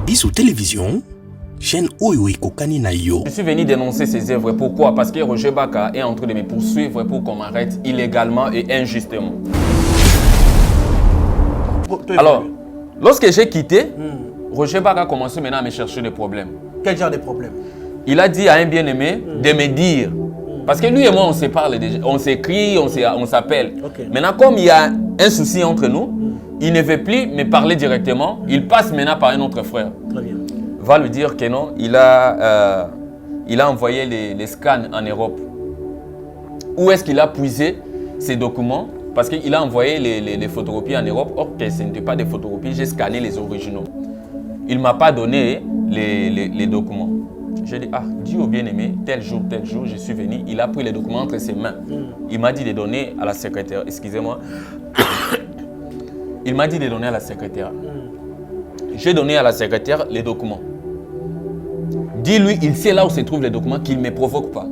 Biso Télévision, chaîne Oyo Kokani na yo. Je suis venu dénoncer ces œuvres. Pourquoi? Parce que Roger Baka est en train de me poursuivre pour qu'on m'arrête illégalement et injustement. Alors, lorsque j'ai quitté, Roger Baka a commencé maintenant à me chercher des problèmes. Quel genre de problème? Il a dit à un bien-aimé de me dire. Parce que lui et moi, on se parle déjà, on s'écrit, on s'appelle. Okay. Maintenant, comme il y a un souci entre nous, il ne veut plus me parler directement. Il passe maintenant par un autre frère. Très bien. Va lui dire que non, il a envoyé les scans en Europe. Où est-ce qu'il a puisé ces documents? Parce qu'il a envoyé les photocopies en Europe. Or, que ce n'était pas des photocopies, j'ai scanné les originaux. Il ne m'a pas donné les documents. J'ai dit, dis au bien-aimé, tel jour, je suis venu. Il a pris les documents entre ses mains. Il m'a dit de donner à la secrétaire. Excusez-moi. Il m'a dit de donner à la secrétaire. J'ai donné à la secrétaire les documents. Dis-lui, il sait là où se trouvent les documents, qu'il ne me provoque pas.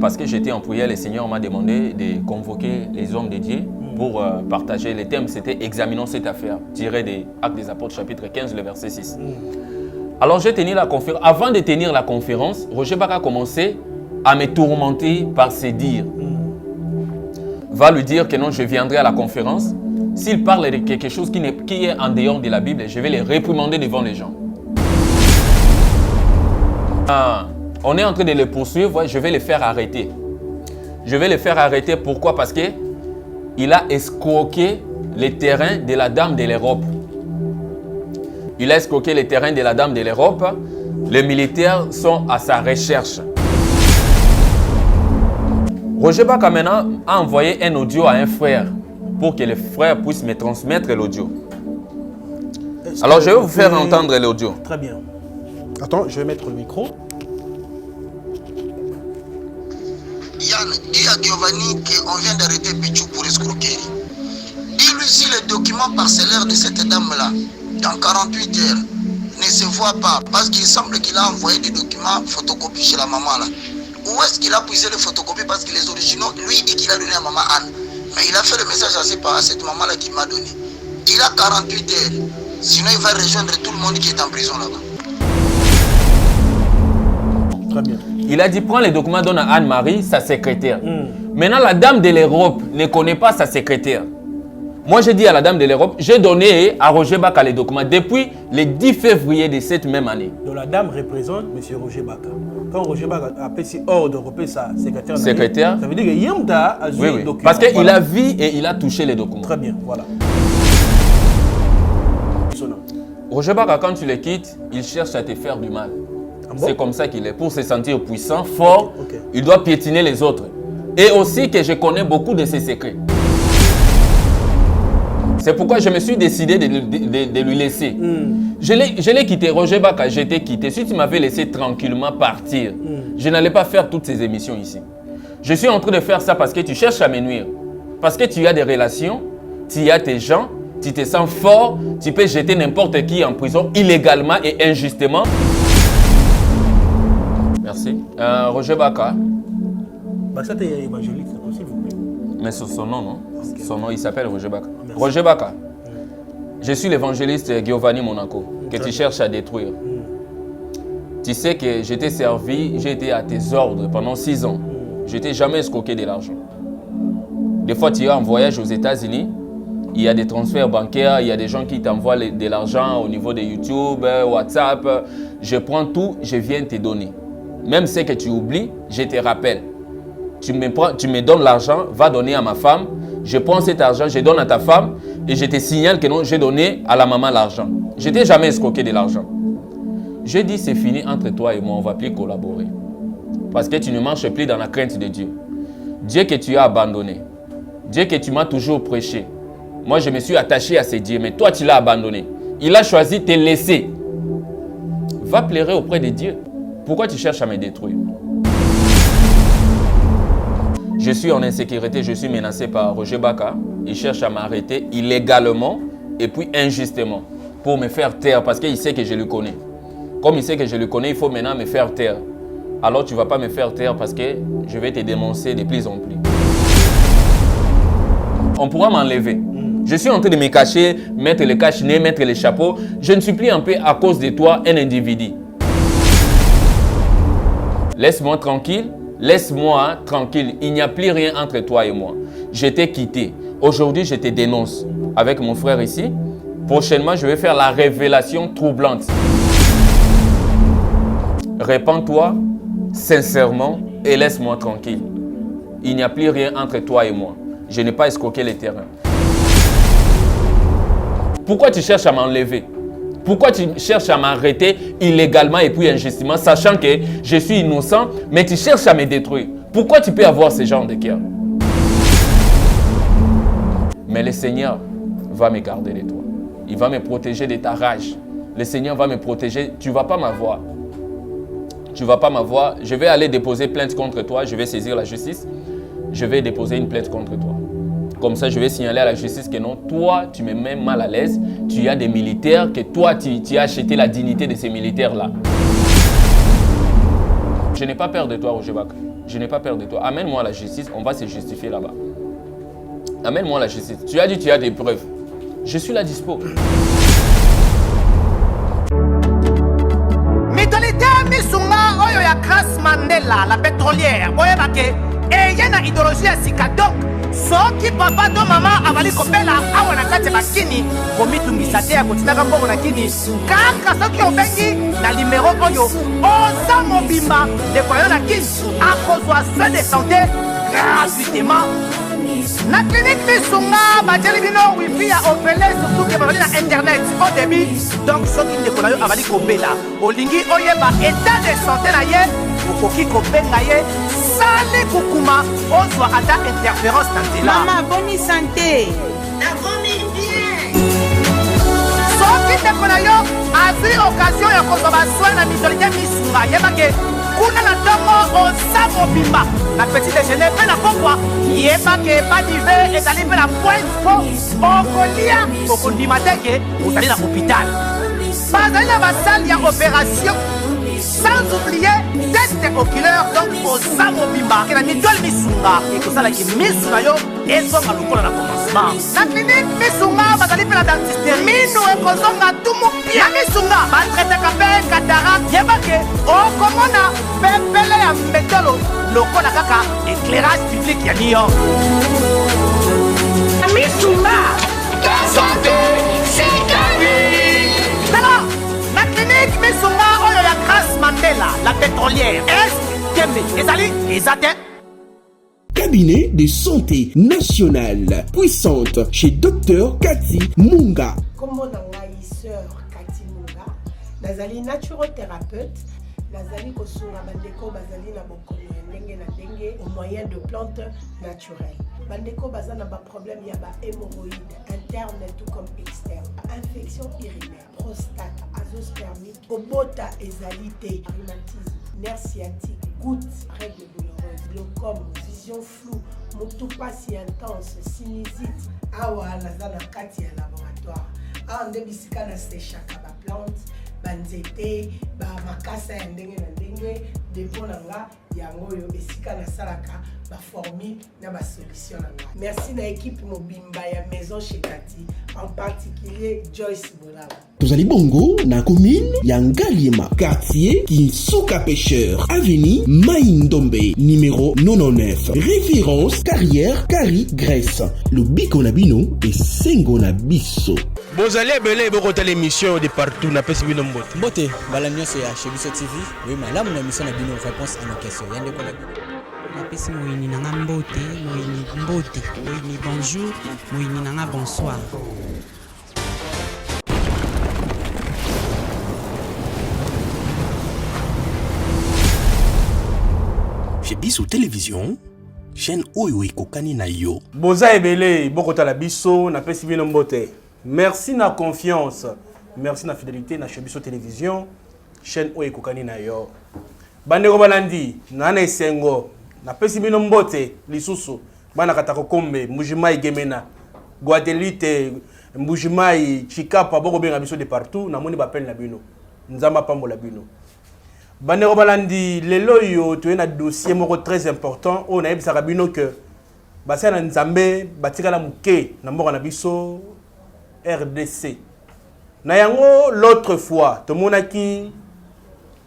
Parce que j'étais en prière, le Seigneur m'a demandé de convoquer les hommes de Dieu pour partager les thèmes. C'était « Examinons cette affaire », tiré des Actes des Apôtres, chapitre 15, le verset 6. Alors j'ai tenu la conférence. Avant de tenir la conférence, Roger Baka a commencé à me tourmenter par ses dires. Va lui dire que non, je viendrai à la conférence. S'il parle de quelque chose qui est en dehors de la Bible, je vais les réprimander devant les gens. On est en train de le poursuivre, je vais le faire arrêter. Je vais le faire arrêter, pourquoi? Parce qu'il a escroqué les terrains de la Dame de l'Europe. Il a escroqué les terrains de la Dame de l'Europe. Les militaires sont à sa recherche. Roger Baka maintenant a envoyé un audio à un frère pour que le frère puisse me transmettre l'audio. Alors je vais vous faire entendre l'audio. Très bien. Attends, je vais mettre le micro. Yann, dis à Giovanni qu'on vient d'arrêter Pichou pour escroquerie. Dis-lui si le document parcellaire de cette dame-là, dans 48 heures, ne se voit pas, parce qu'il semble qu'il a envoyé des documents photocopiés chez la maman là. Où est-ce qu'il a puisé les photocopies? Parce que les originaux, lui il dit qu'il a donné à maman Anne. Mais il a fait le message à cette maman-là qui m'a donné. Il a 48 heures. Sinon il va rejoindre tout le monde qui est en prison là-bas. Très bien. Il a dit, prends les documents, donne à Anne-Marie, sa secrétaire. Maintenant, la Dame de l'Europe ne connaît pas sa secrétaire. Moi, j'ai dit à la Dame de l'Europe, j'ai donné à Roger Baka les documents depuis le 10 février de cette même année. Donc la dame représente M. Roger Baka. Quand Roger Baka a fait ordre de repérer sa secrétaire, ça veut dire que Yemda a joué le document. Parce qu'il a vu et il a touché les documents. Très bien, voilà. Roger Baka, quand tu le quittes, il cherche à te faire du mal. Bon? C'est comme ça qu'il est. Pour se sentir puissant, fort, il doit piétiner les autres. Et aussi que je connais beaucoup de ses secrets. C'est pourquoi je me suis décidé de lui laisser. Je l'ai quitté, Roger Baka, je t'ai quitté. Si tu m'avais laissé tranquillement partir, je n'allais pas faire toutes ces émissions ici. Je suis en train de faire ça parce que tu cherches à me nuire. Parce que tu as des relations, tu as tes gens, tu te sens fort, tu peux jeter n'importe qui en prison illégalement et injustement. Merci. Roger Baka. Baka est évangélique, s'il vous plaît. Mais c'est son nom, non? Son nom, il s'appelle Roger Baka. Merci. Roger Baka. Je suis l'évangéliste Giovanni Monaco, que tu cherches à détruire. Tu sais que je t'ai servi, j'ai été à tes ordres pendant 6 ans. Je t'ai jamais escroqué de l'argent. Des fois, tu es en voyage aux États-Unis, il y a des transferts bancaires, il y a des gens qui t'envoient de l'argent au niveau de YouTube, WhatsApp. Je prends tout, je viens te donner. Même ce que tu oublies, je te rappelle. Tu me donnes l'argent, va donner à ma femme. Je prends cet argent, je donne à ta femme et je te signale que non, j'ai donné à la maman l'argent. Je t'ai jamais escroqué de l'argent. Je dis c'est fini entre toi et moi, on ne va plus collaborer. Parce que tu ne marches plus dans la crainte de Dieu. Dieu que tu as abandonné. Dieu que tu m'as toujours prêché. Moi, je me suis attaché à ce Dieu, mais toi, tu l'as abandonné. Il a choisi de te laisser. Va pleurer auprès de Dieu. Pourquoi tu cherches à me détruire? Je suis en insécurité, je suis menacé par Roger Baka. Il cherche à m'arrêter illégalement et puis injustement pour me faire taire parce qu'il sait que je le connais. Comme il sait que je le connais, il faut maintenant me faire taire. Alors tu ne vas pas me faire taire parce que je vais te dénoncer de plus en plus. On pourra m'enlever. Je suis en train de me cacher, mettre le cache-nez, mettre les chapeaux. Je ne suis plus en paix à cause de toi, un individu. Laisse-moi tranquille. Laisse-moi tranquille. Il n'y a plus rien entre toi et moi. Je t'ai quitté. Aujourd'hui, je te dénonce avec mon frère ici. Prochainement, je vais faire la révélation troublante. Répands-toi sincèrement et laisse-moi tranquille. Il n'y a plus rien entre toi et moi. Je n'ai pas escroqué les terrains. Pourquoi tu cherches à m'enlever? Pourquoi tu cherches à m'arrêter illégalement et puis injustement, sachant que je suis innocent, mais tu cherches à me détruire? Pourquoi tu peux avoir ce genre de cœur? Mais le Seigneur va me garder de toi. Il va me protéger de ta rage. Le Seigneur va me protéger. Tu ne vas pas m'avoir. Tu ne vas pas m'avoir. Je vais aller déposer plainte contre toi. Je vais saisir la justice. Je vais déposer une plainte contre toi. Comme ça, je vais signaler à la justice que non, toi, tu me mets mal à l'aise. Tu as des militaires, que toi, tu as acheté la dignité de ces militaires-là. Je n'ai pas peur de toi, Roger Baka. Je n'ai pas peur de toi. Amène-moi à la justice, on va se justifier là-bas. Amène-moi à la justice. Tu as dit que tu as des preuves. Je suis là dispo. Mitolité Missunga, Oyo ya Grace Mandela, la pétrolière. Oyo bake, et y a une idéologie à Sikadok. Soki papa to mama avali kopela awa na kati bakini komitungisa te ya kotinaka mbongo na kini kaka soki obengi na numéro oyo oza mobimba ndeko yo na kini akozwa soin de santé gratuitement na clinique Missunga batieli bino wifi ya opele surtout ke bazali na internet au début donc soki ndeko na yo avali kopela olingi oyeba état de santé na ye okoki kobenga ye sale kukuma ozwa ata interférence na nzela. Maman, bonne santé. soki ndeko na yo azwi occasion ya kozwa basoi na Mitolité Missunga yebake kuna na ntongo oza mobimba na petit déjeuner mpe na pokwa yebake badive ezali mpe na point po okolia okondima teke ozali na hôpital bazali na basali ya opération sans oublier test oculaire donc oza mobimba ke na Mitolité Missunga ekosalaki misu na yo ezonga lokola na commencement na clinique Missunga bazali mpe na dentiste minu ekozonga tumu pia Missunga batretaka mpe cataracte yebake okomona pepele ya mbetolo lokola kaka éclairage public ya New York Missunga ta santé c'est gagné. Alors la clinique Missunga oyo ya Grace Mandela la pétrolière est Kembe ezali ezate Cabinet de santé nationale puissante chez Dr Cathy Munga. Comment sœur Cathy Munga, nazali naturothérapeute, nazali kosunga bandeko bazali na bokono ndenge na ndenge au moyen de plantes naturelles. Bandeko bazana ba problème ya ba hémorroïdes interne tout comme externe, infection urinaire, prostate, azoospermie, obota ezalité, rhumatisme, nerf sciatique, gouttes, règles douloureuses, glaucome, vision floue, motopathie intense, sinusite. Awa nazana kati ya laboratoire. Awa nde bisika na séchaka ba plante, banzete, ba makasa ya ndenge na ndenge, dépôt nanga yango yo esika na salaka ba formule na ba solution nanga. Merci na équipe mobimba ya maison chez Cathy, en particulier Joyce Bolaba. Tozali bongo na commune ya Ngaliema, quartier Kinsuka Pêcheur, avenue Maïndombe, numéro 99. Référence carrière Kari Grèce. Le biko na bino et sengo na biso. Bozali ebele bokota l'émission de partout na pesi bino mbote. Mbote, bala nyonso ya Chebiso TV. Oui, malamu na mission na bino réponse à nos questions. Yande ko na pesi moyini nanga mbote, moyini mbote, moyini bonjour, moyini nanga bonsoir. Chez Biso Télévision, chaîne oyo ekokani na yo. Boza ebele bokota la biso na pesi bino mbote. Merci na confiance. Merci na fidélité na Chebiso Télévision, chaîne oyo ekokani na yo. Bandeko balandi na esengo na pesi bino mbote lisusu bana katako kombe Mbujimai Gemena Guadeloupe Mbujimai Chikapa boko benga biso de partout na moni bapel na bino nzamba pambola bino. Bandeko balandi lelo yo tu na dossier moko très important on a ebisaka bino que basala nzambe batikala muke na mboka na biso RDC. Na yango l'autre fois tomonaki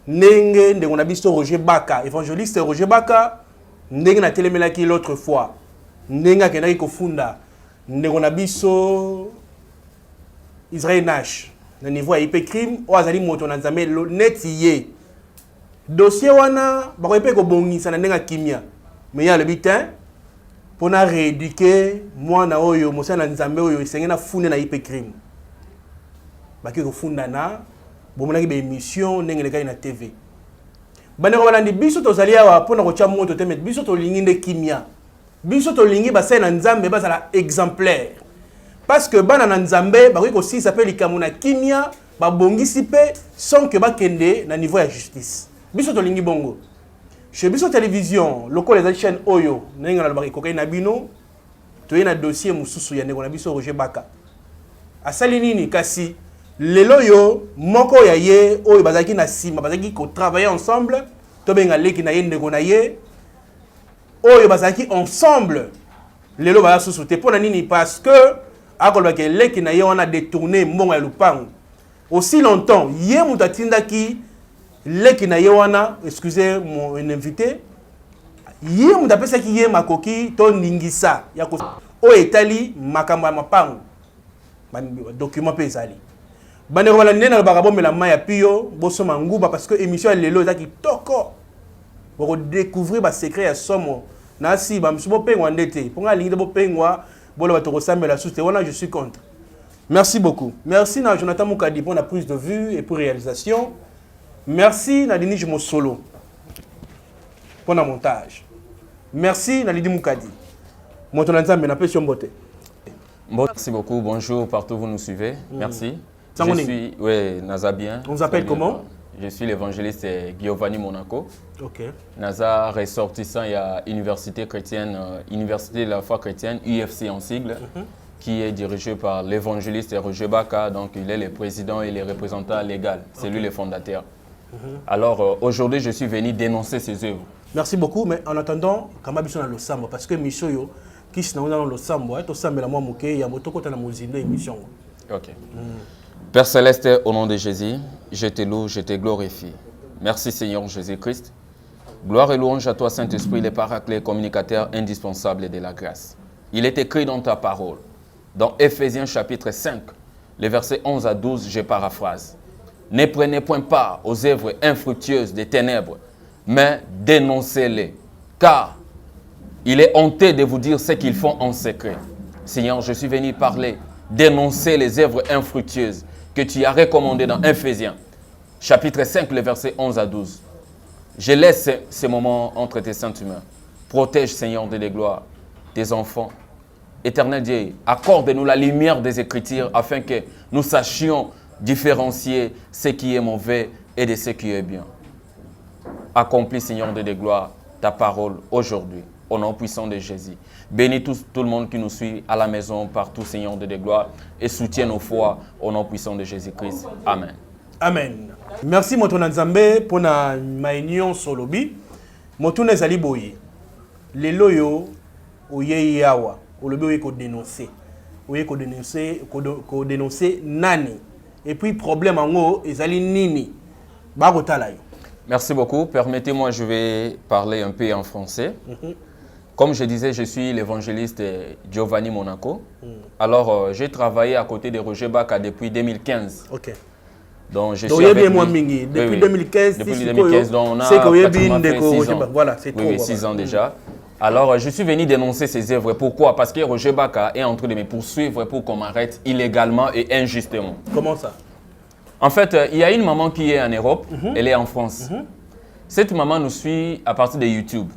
ndenge ndeko na biso Roger Baka, évangéliste Roger Baka, ndenge na telemelaki l'autre fois ndenge akendaki kofunda ndeko na biso Israël Nash na niveau ya IP crime o azali moto na nzambe neti ye dossier wana bakoyepe kobongisa na ndenge kimia mais ya le bitin pona rééduquer mwana oyo mosana nzambe oyo esenge na funde na IP crime baki kofunda na bomonaki be émission ndenge lekali na TV bandeko balandi biso tozali awa pona kotia moto te met biso tolingi nde kimia biso tolingi basai na nzambe bazala exemplaire parce que bana na nzambe bakoki kosisa pe likambo na kimia babongisi pe sans que bakende na niveau ya justice biso tolingi bongo chez biso télévision lokola ezali chaîne oyo ndenge nalobaka ekokai na bino toye na dossier mosusu ya ndeko na biso Roger Baka asali nini kasi lelo yo moko ya ye oyo bazalaki na sima bazalaki kotravailler ensemble tobenga leki na ye ndeko na ye oyo bazalaki ensemble lelo baya susu te mpona nini parce que akolobaki leki na ye wana détourné mbongo ya lupango aussi longtemps ye moto atindaki leki na ye wana excusez mon invité ye moto apesaki ye makoki to ningisa ya oyo etali makambo ya mapango document mpe ezali bandeko balandi na lobaka bomela mai ya pio bosoma nguba parce que émission ya lelo eza kitoko bokodécouvrir basecret ya somo na si bamisu bopengwa nde te mponga alingi te bopengwa boloba tokosambela susu te wana je suis contre. Merci beaucoup. Merci na Jonathan Moukadi pour la prise de vue et pour réalisation. Merci na Denis Mosolo pour le montage. Merci na Lidi Moukadi. Merci beaucoup. Bonjour partout où vous nous suivez. Merci. Je suis Naza bien. On vous appelle comment? Je suis l'évangéliste Giovanni Monaco. Ok. Naza ressortissant il y a Université chrétienne, Université de la foi chrétienne, UFC en sigle, qui est dirigé par l'évangéliste Roger Baka. Donc il est le président et le représentant légal. C'est lui le fondateur. Alors aujourd'hui, je suis venu dénoncer ses œuvres. Merci beaucoup, mais en attendant, comment bien dans le sambo parce que Michoyo, qui est dans le sambo, est au sambo la moi mouké, il y a moto côté la mouzine émission. Ok. Père Céleste, au nom de Jésus, je te loue, je te glorifie. Merci Seigneur Jésus-Christ. Gloire et louange à toi Saint-Esprit, le paraclet, communicateur indispensable de la grâce. Il est écrit dans ta parole, dans Éphésiens chapitre 5, les versets 11 à 12, je paraphrase. Ne prenez point part aux œuvres infructueuses des ténèbres, mais dénoncez-les, car il est honteux de vous dire ce qu'ils font en secret. Seigneur, je suis venu parler, dénoncer les œuvres infructueuses que tu as recommandées dans Éphésiens, chapitre 5, les versets 11 à 12. Je laisse ces moments entre tes saintes mains. Protège, Seigneur de gloire, tes enfants. Éternel Dieu, accorde-nous la lumière des Écritures afin que nous sachions différencier ce qui est mauvais et de ce qui est bien. Accomplis, Seigneur de gloire, ta parole aujourd'hui, au nom puissant de Jésus. Bénis tout le monde qui nous suit à la maison, partout, Seigneur de gloire, et soutiens nos foi au nom puissant de Jésus-Christ. Amen. Amen. Merci, Moutona Nzambe, pour ma union solobi. Moutona Zali Boye. Les loyo, oye yawa, ou le boye ko dénoncer. Oye ko dénoncer nani. Et puis, problème en haut, Ezali nini. Barotalayo. Merci beaucoup. Permettez-moi, je vais parler un peu en français. Comme je disais, je suis l'évangéliste Giovanni Monaco. Alors, j'ai travaillé à côté de Roger Baka depuis 2015. Ok. Donc, je suis avec lui. Depuis 2015, depuis 2015, donc on a pratiquement fait 6 ans. Voilà, c'est trop. Oui, 6 ans déjà. Alors, je suis venu dénoncer ces œuvres. Pourquoi? Parce que Roger Baka est en train de me poursuivre pour qu'on m'arrête illégalement et injustement. Comment ça? En fait, il y a une maman qui est en Europe, elle est en France. Cette maman nous suit à partir de YouTube.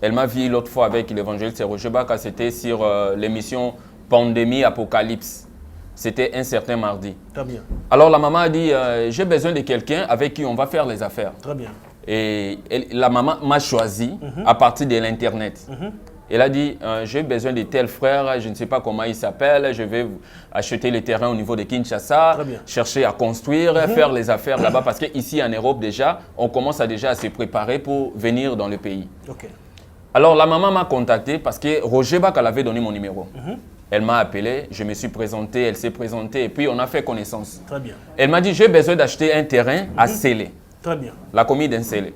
Elle m'a vu l'autre fois avec l'évangéliste Roger Baka, c'était sur l'émission Pandémie Apocalypse. C'était un certain mardi. Très bien. Alors la maman a dit, j'ai besoin de quelqu'un avec qui on va faire les affaires. Très bien. Et la maman m'a choisi à partir de l'Internet. Elle a dit, j'ai besoin de tel frère, je ne sais pas comment il s'appelle, je vais acheter le terrain au niveau de Kinshasa, chercher à construire, faire les affaires là-bas, parce qu'ici en Europe déjà, on commence déjà à se préparer pour venir dans le pays. Okay. Alors la maman m'a contacté parce que Roger Baka avait donné mon numéro. Elle m'a appelé, je me suis présenté, elle s'est présentée et puis on a fait connaissance. Très bien. Elle m'a dit, j'ai besoin d'acheter un terrain à Sélé. Très bien. La commune d'Ensélé.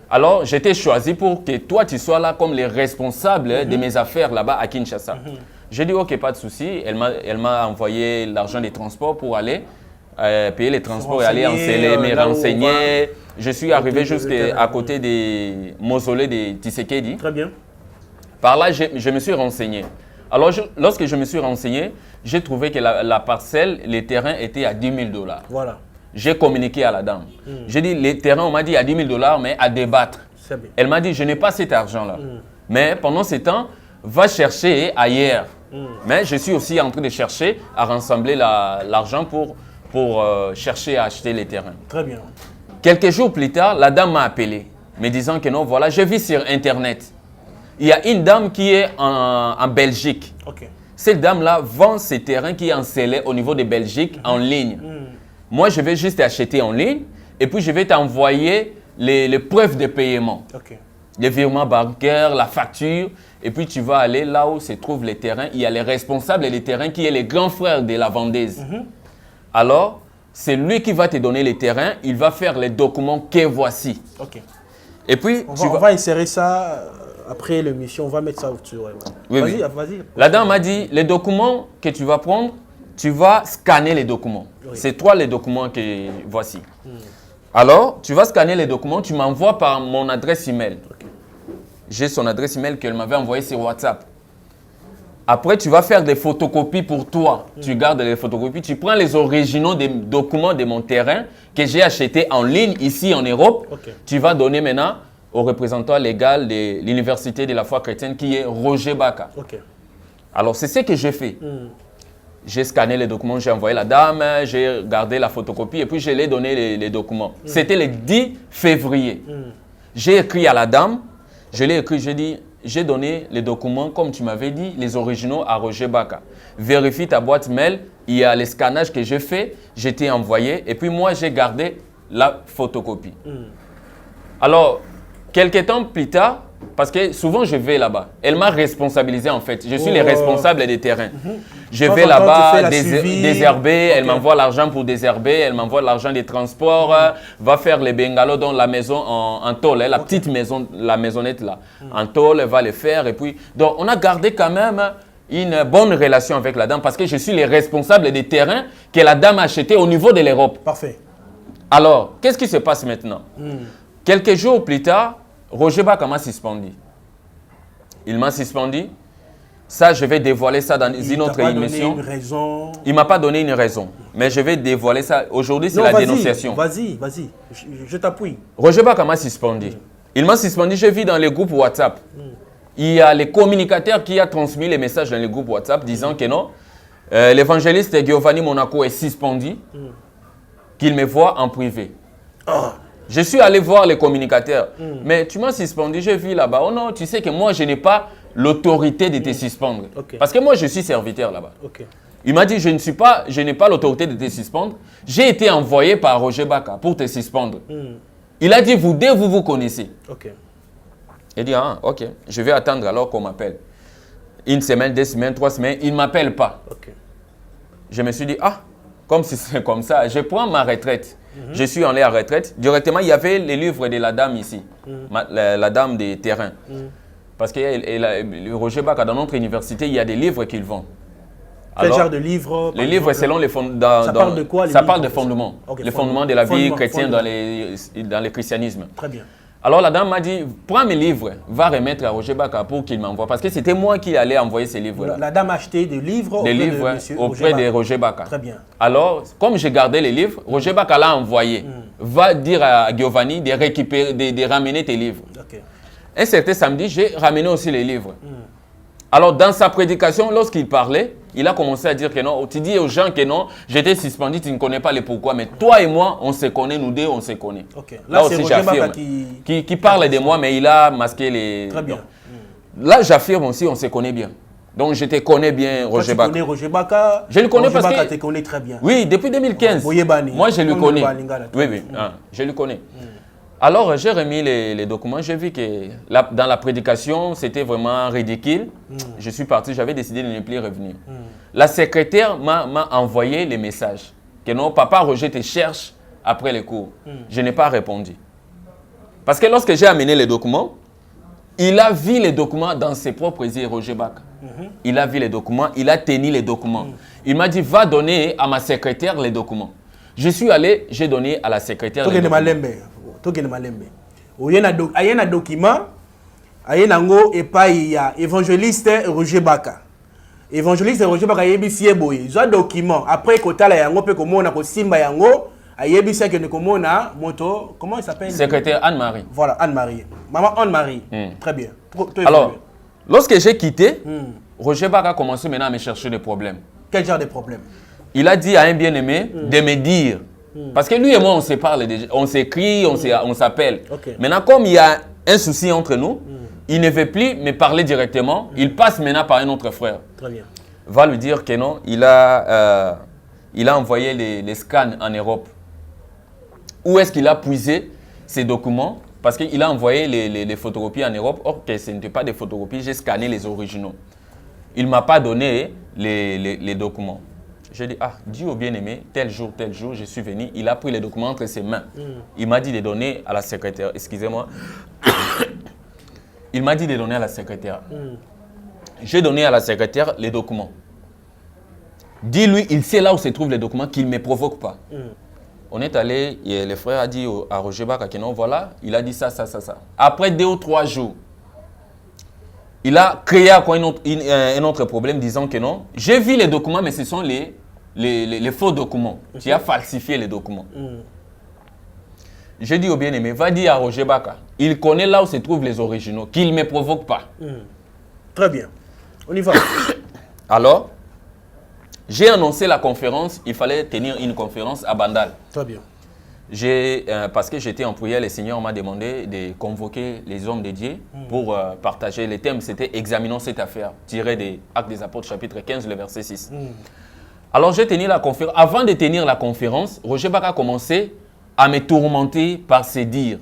Alors, j'étais choisi pour que toi, tu sois là comme les responsables de mes affaires là-bas à Kinshasa. J'ai dit, ok, pas de souci. Elle m'a envoyé l'argent des transports pour aller payer les transports et aller en Sélé, me renseigner. Je suis arrivé jusqu'à côté des mausolées de Tshisekedi. Très bien. Par là, je me suis renseigné. Alors, lorsque je me suis renseigné, j'ai trouvé que la parcelle, les terrains étaient à 10 000 $. Voilà. J'ai communiqué à la dame. J'ai dit, les terrains, on m'a dit à 10 000 $, mais à débattre. C'est bien. Elle m'a dit, je n'ai pas cet argent-là. Mais pendant ce temps, va chercher ailleurs. Mais je suis aussi en train de chercher à rassembler l'argent pour chercher à acheter les terrains. Très bien. Quelques jours plus tard, la dame m'a appelé, me disant que non, voilà, je vis sur Internet. Il y a une dame qui est en Belgique. Ok. Cette dame-là vend ses terrains qui est en Sélé au niveau de Belgique en ligne. Moi, je vais juste acheter en ligne et puis je vais t'envoyer les preuves de paiement. Ok. Les virements bancaires, la facture. Et puis tu vas aller là où se trouvent les terrains. Il y a les responsables des terrains qui est les grands frères de la vendeuse. Alors, c'est lui qui va te donner les terrains. Il va faire les documents que voici. Ok. Et puis, on va insérer ça après l'émission. On va mettre ça sur. Oui, vas-y, oui. vas-y. La dame m'a dit, les documents que tu vas prendre, tu vas scanner les documents. Oui. C'est toi les documents que voici. Alors, tu vas scanner les documents, tu m'envoies par mon adresse email. Okay. J'ai son adresse email qu'elle m'avait envoyée sur WhatsApp. Après, tu vas faire des photocopies pour toi. Tu gardes les photocopies, tu prends les originaux des documents de mon terrain que j'ai acheté en ligne ici en Europe. Okay. Tu vas donner maintenant au représentant légal de l'Université de la foi chrétienne qui est Roger Baka. Okay. Alors, c'est ce que j'ai fait. J'ai scanné les documents, j'ai envoyé la dame, j'ai gardé la photocopie et puis je lui ai donné les documents. C'était le 10 février. J'ai écrit à la dame, je l'ai écrit, j'ai dit, j'ai donné les documents comme tu m'avais dit, les originaux à Roger Baka. Vérifie ta boîte mail, il y a les scannages que j'ai fait, j'ai été envoyé et puis moi j'ai gardé la photocopie. Alors, quelques temps plus tard, parce que souvent je vais là-bas, elle m'a responsabilisé en fait. Je suis le responsable des terrains. Je vais là-bas désherber, elle m'envoie l'argent pour désherber, elle m'envoie l'argent des transports, va faire les bungalows dans la maison en tôle, la petite maison, la maisonnette là. En tôle, elle va les faire et puis... Donc on a gardé quand même une bonne relation avec la dame parce que je suis le responsable des terrains que la dame a achetés au niveau de l'Europe. Parfait. Alors, qu'est-ce qui se passe maintenant? Quelques jours plus tard, Roger Baka m'a suspendu. Il m'a suspendu. Ça, je vais dévoiler ça dans une autre émission. Il ne m'a pas donné une raison. Mais je vais dévoiler ça. Aujourd'hui, c'est la dénonciation. Vas-y. Je t'appuie. Roger Baka m'a suspendu. Il m'a suspendu. Je vis dans les groupes WhatsApp. Il y a les communicateurs qui ont transmis les messages dans les groupes WhatsApp disant que non, l'évangéliste Giovanni Monaco est suspendu, qu'il me voit en privé. Je suis allé voir les communicateurs, mais tu m'as suspendu, je vis là-bas. Oh non, tu sais que moi, je n'ai pas l'autorité de te suspendre. Parce que moi, je suis serviteur là-bas. Il m'a dit, je n'ai pas l'autorité de te suspendre. J'ai été envoyé par Roger Baka pour te suspendre. Il a dit, vous deux, vous vous connaissez. Il dit, ah, ok, je vais attendre alors qu'on m'appelle. Une semaine, 2 semaines, 3 semaines, il ne m'appelle pas. Je me suis dit, ah, comme si c'est comme ça, je prends ma retraite. Je suis allé à retraite. Directement, il y avait les livres de la dame ici, la dame des terrains. Parce que Roger Baka, dans notre université, il y a des livres qu'ils vendent. Quel genre de livres? Les livres, selon les fondements. Ça parle de quoi? Ça parle de fondements. Les fondements de la vie chrétienne dans le christianisme. Très bien. Alors la dame m'a dit, prends mes livres, va remettre à Roger Baka pour qu'il m'envoie. Parce que c'était moi qui allais envoyer ces livres-là. La dame a acheté des livres auprès de Roger Baka. Très bien. Alors, comme j'ai gardé les livres, Roger Baka l'a envoyé. Va dire à Giovanni de récupérer, de ramener tes livres. Un certain samedi, j'ai ramené aussi les livres. Alors, dans sa prédication, lorsqu'il parlait, il a commencé à dire que non, tu dis aux gens que non, j'étais suspendu, tu ne connais pas le pourquoi, mais toi et moi, on se connaît, nous deux, on se connaît. Là aussi, j'affirme. Qui parle de moi, mais il a masqué les... Très bien. Là, j'affirme aussi, on se connaît bien. Donc, je te connais bien, Roger Baka. Tu connais Roger Baka? Je le connais parce que... Roger Baka te connaît très bien. Oui, depuis 2015. Moi, je le connais. Oui, je le connais. Alors, j'ai remis les documents. J'ai vu que dans la prédication, c'était vraiment ridicule. Je suis parti, j'avais décidé de ne plus revenir. La secrétaire m'a envoyé les messages. Que non, papa Roger te cherche après les cours. Je n'ai pas répondu. Parce que lorsque j'ai amené les documents, il a vu les documents dans ses propres yeux, Roger Baka. Il a vu les documents, il a tenu les documents. Il m'a dit, va donner à ma secrétaire les documents. Je suis allé, j'ai donné à la secrétaire les documents. Il y a un document, il y a un évangéliste Roger Baka. Évangéliste Roger Baka, il y a un document. Après, il y a un document. Comment il s'appelle? Secrétaire Anne-Marie. Voilà, Anne-Marie. Maman Anne-Marie. Très bien. Alors, lorsque j'ai quitté, Roger Baka a commencé maintenant à me chercher des problèmes. Quel genre de problème? Il a dit à un bien-aimé de me dire. Parce que lui et moi, on se parle déjà. On s'écrit, on s'appelle. Okay. Maintenant, comme il y a un souci entre nous, il ne veut plus me parler directement. Il passe maintenant par un autre frère. Très bien. Va lui dire que non, il a envoyé les scans en Europe. Où est-ce qu'il a puisé ces documents? Parce qu'il a envoyé les photocopies en Europe. Or, que ce n'était pas des photocopies, j'ai scanné les originaux. Il ne m'a pas donné les documents. J'ai dit, ah, dis au bien-aimé, tel jour, je suis venu. Il a pris les documents entre ses mains. Il m'a dit de donner à la secrétaire. Excusez-moi. Il m'a dit de donner à la secrétaire. J'ai donné à la secrétaire les documents. Dis-lui, il sait là où se trouvent les documents, qu'il ne me provoque pas. On est allé, et le frère a dit à Roger Baka que non, voilà, il a dit ça. Après 2 ou 3 jours, il a créé un autre problème disant que non, j'ai vu les documents, mais ce sont les faux documents. Tu as falsifié les documents. J'ai dit au bien-aimé, va dire à Roger Baka, il connaît là où se trouvent les originaux, qu'il ne me provoque pas. Très bien, on y va. Alors, j'ai annoncé la conférence, il fallait tenir une conférence à Bandal. Très bien. Parce que j'étais en prière, le Seigneur m'a demandé de convoquer les hommes de Dieu pour partager les thèmes. C'était « Examinons cette affaire », tiré des Actes des Apôtres, chapitre 15, le verset 6. Alors j'ai tenu la conférence. Avant de tenir la conférence, Roger Baka a commencé à me tourmenter par ses dires.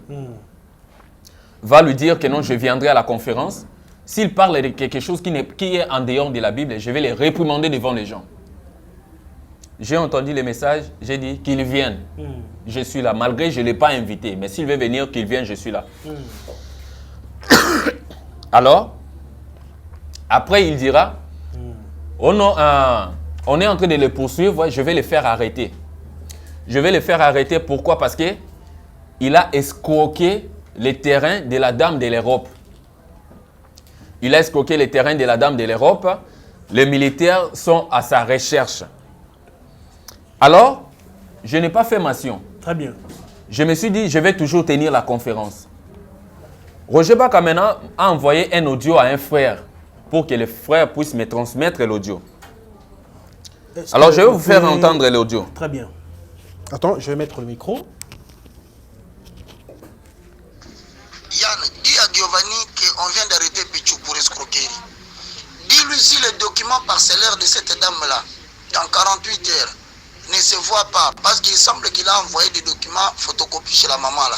Va lui dire que non, je viendrai à la conférence. S'il parle de quelque chose qui est en dehors de la Bible, je vais les réprimander devant les gens. J'ai entendu les messages, j'ai dit qu'il vienne. Je suis là, malgré que je ne l'ai pas invité. Mais s'il veut venir, qu'il vienne, je suis là. Alors, après il dira, oh non, on est en train de le poursuivre, je vais le faire arrêter. Je vais le faire arrêter, pourquoi? Parce qu'il a escroqué les terrains de la Dame de l'Europe. Il a escroqué les terrains de la Dame de l'Europe. Les militaires sont à sa recherche. Alors, je n'ai pas fait mention. Très bien. Je me suis dit, je vais toujours tenir la conférence. Roger Baka maintenant a envoyé un audio à un frère pour que le frère puisse me transmettre l'audio. Alors, je vais vous faire entendre l'audio. Très bien. Attends, je vais mettre le micro. Yann, dis à Giovanni qu'on vient d'arrêter Pichou pour escroquerie. Dis-lui si les documents parcellaires de cette dame-là, dans 48 heures, ne se voit pas, parce qu'il semble qu'il a envoyé des documents photocopiés chez la maman là.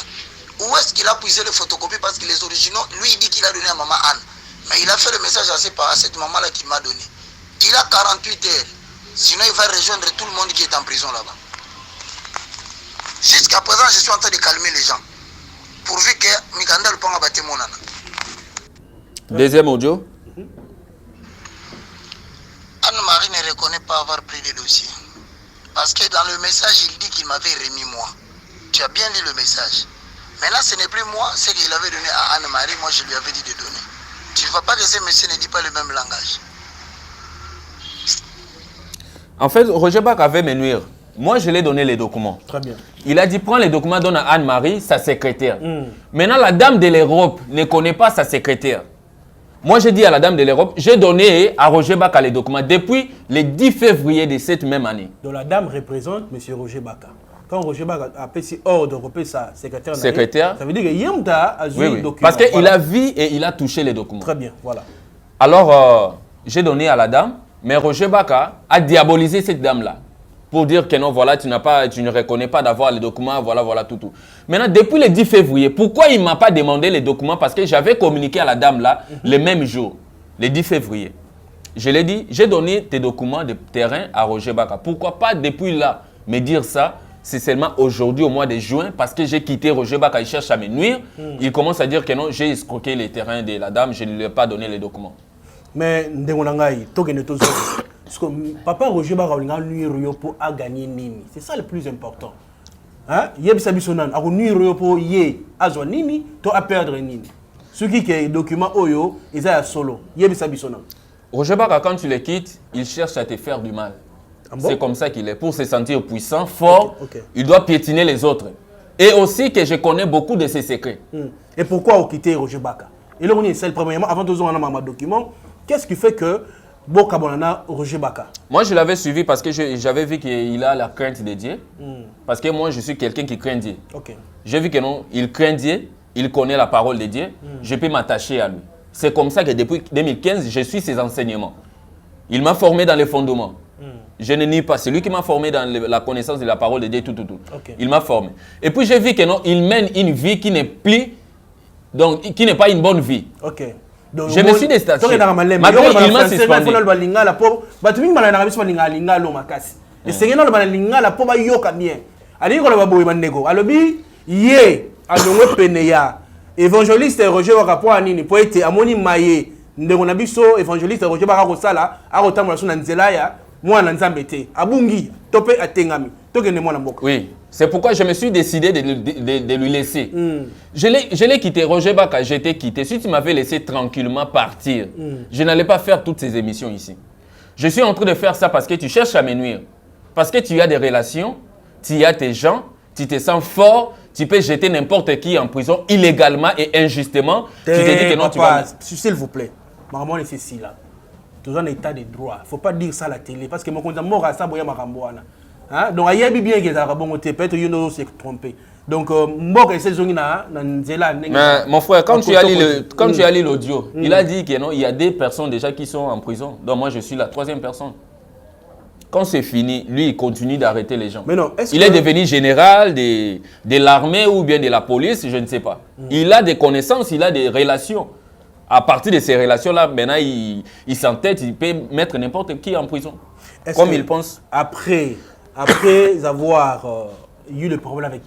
Où est-ce qu'il a puisé les photocopies? Parce que les originaux, lui il dit qu'il a donné à maman Anne. Mais il a fait le message à cette maman là qui m'a donné. Il a 48 heures. Sinon il va rejoindre tout le monde qui est en prison là-bas. Jusqu'à présent, je suis en train de calmer les gens. Pourvu que Mikanda le ponga bâti mon nana. Deuxième audio. Anne-Marie ne reconnaît pas avoir pris les dossiers. Parce que dans le message, il dit qu'il m'avait remis moi. Tu as bien lu le message. Maintenant, ce n'est plus moi, c'est qu'il avait donné à Anne-Marie, moi je lui avais dit de donner. Tu ne vois pas que ce monsieur ne dit pas le même langage. En fait, Roger Baka avait me nuire. Moi, je lui ai donné les documents. Très bien. Il a dit, prends les documents, donne à Anne-Marie, sa secrétaire. Maintenant, la dame de l'Europe ne connaît pas sa secrétaire. Moi, j'ai dit à la dame de l'Europe, j'ai donné à Roger Baka les documents depuis le 10 février de cette même année. Donc la dame représente M. Roger Baka. Quand Roger Baka a pris ordre de repérer sa secrétaire, ça veut dire que Yemta a joué les documents. Parce qu'il a vu et il a touché les documents. Très bien, voilà. Alors, j'ai donné à la dame, mais Roger Baka a diabolisé cette dame-là. pour dire que non, voilà, tu ne reconnais pas d'avoir les documents, voilà, tout. Maintenant, depuis le 10 février, pourquoi il ne m'a pas demandé les documents? Parce que j'avais communiqué à la dame là, le même jour, le 10 février. Je l'ai dit, j'ai donné tes documents de terrain à Roger Baka. Pourquoi pas depuis là me dire ça? C'est seulement aujourd'hui, au mois de juin, parce que j'ai quitté Roger Baka, il cherche à me nuire. Il commence à dire que non, j'ai escroqué les terrains de la dame, je ne lui ai pas donné les documents. Mais, parce que papa Roger Baka a nuire pour gagner nini. C'est ça le plus important. Hein? Yebisa bisonan, a nuire pour azwa nini, to a perdre nini. Ce qui est document oyo, ils a solo. Yebisa bisonan. Roger Baka, quand tu le quittes, il cherche à te faire du mal. Ah bon? C'est comme ça qu'il est. Pour se sentir puissant, fort, il doit piétiner les autres. Et aussi que je connais beaucoup de ses secrets. Et pourquoi vous quittez Roger Baka? Et là, on est seul, premièrement, avant de voir un document, qu'est-ce qui fait que Boka Bonana Roger Baka? Moi, je l'avais suivi parce que j'avais vu qu'il a la crainte de Dieu. Parce que moi, je suis quelqu'un qui craint Dieu. J'ai vu que non, il craint Dieu, il connaît la parole de Dieu, je peux m'attacher à lui. C'est comme ça que depuis 2015, je suis ses enseignements. Il m'a formé dans les fondements. Je ne nie pas. C'est lui qui m'a formé dans la connaissance de la parole de Dieu, tout. Il m'a formé. Et puis j'ai vu que non, il mène une vie qui n'est plus, donc qui n'est pas une bonne vie. Donc, je me suis détaché. Malgré il m'a suspendu. Évangéliste Roger Baka po anini po ete amoni maye ndeko na biso évangéliste Roger Baka ko sala akotambola so na nzela ya mwana nzambe te abungi tope atengami tokende mwana mboka. Oui, c'est pourquoi je me suis décidé de lui laisser. Je l'ai quitté, Roger Baka, j'étais quitté. Si tu m'avais laissé tranquillement partir, je n'allais pas faire toutes ces émissions ici. Je suis en train de faire ça parce que tu cherches à me nuire. Parce que tu as des relations, tu as tes gens, tu te sens fort. Tu peux jeter n'importe qui en prison illégalement et injustement. Tu te dis que non, tu vas... S'il vous plaît, maman est ceci là. Toujours un état de droit. Il ne faut pas dire ça à la télé. Parce que mon compte mort à ça, boya maramboana. Donc, il y a bien que ça va peut-être que nous s'est trompé. Donc, mort et ces zones là, mon frère, quand tu as lu l'audio, il a dit que non, il y a des personnes déjà qui sont en prison. Donc, moi, je suis la troisième personne. Quand c'est fini, lui, il continue d'arrêter les gens. Mais non, il est devenu général de l'armée ou bien de la police, je ne sais pas. Il a des connaissances, il a des relations. À partir de ces relations-là, maintenant, il s'entête, il peut mettre n'importe qui en prison. Comme il pense. Après avoir eu le problème avec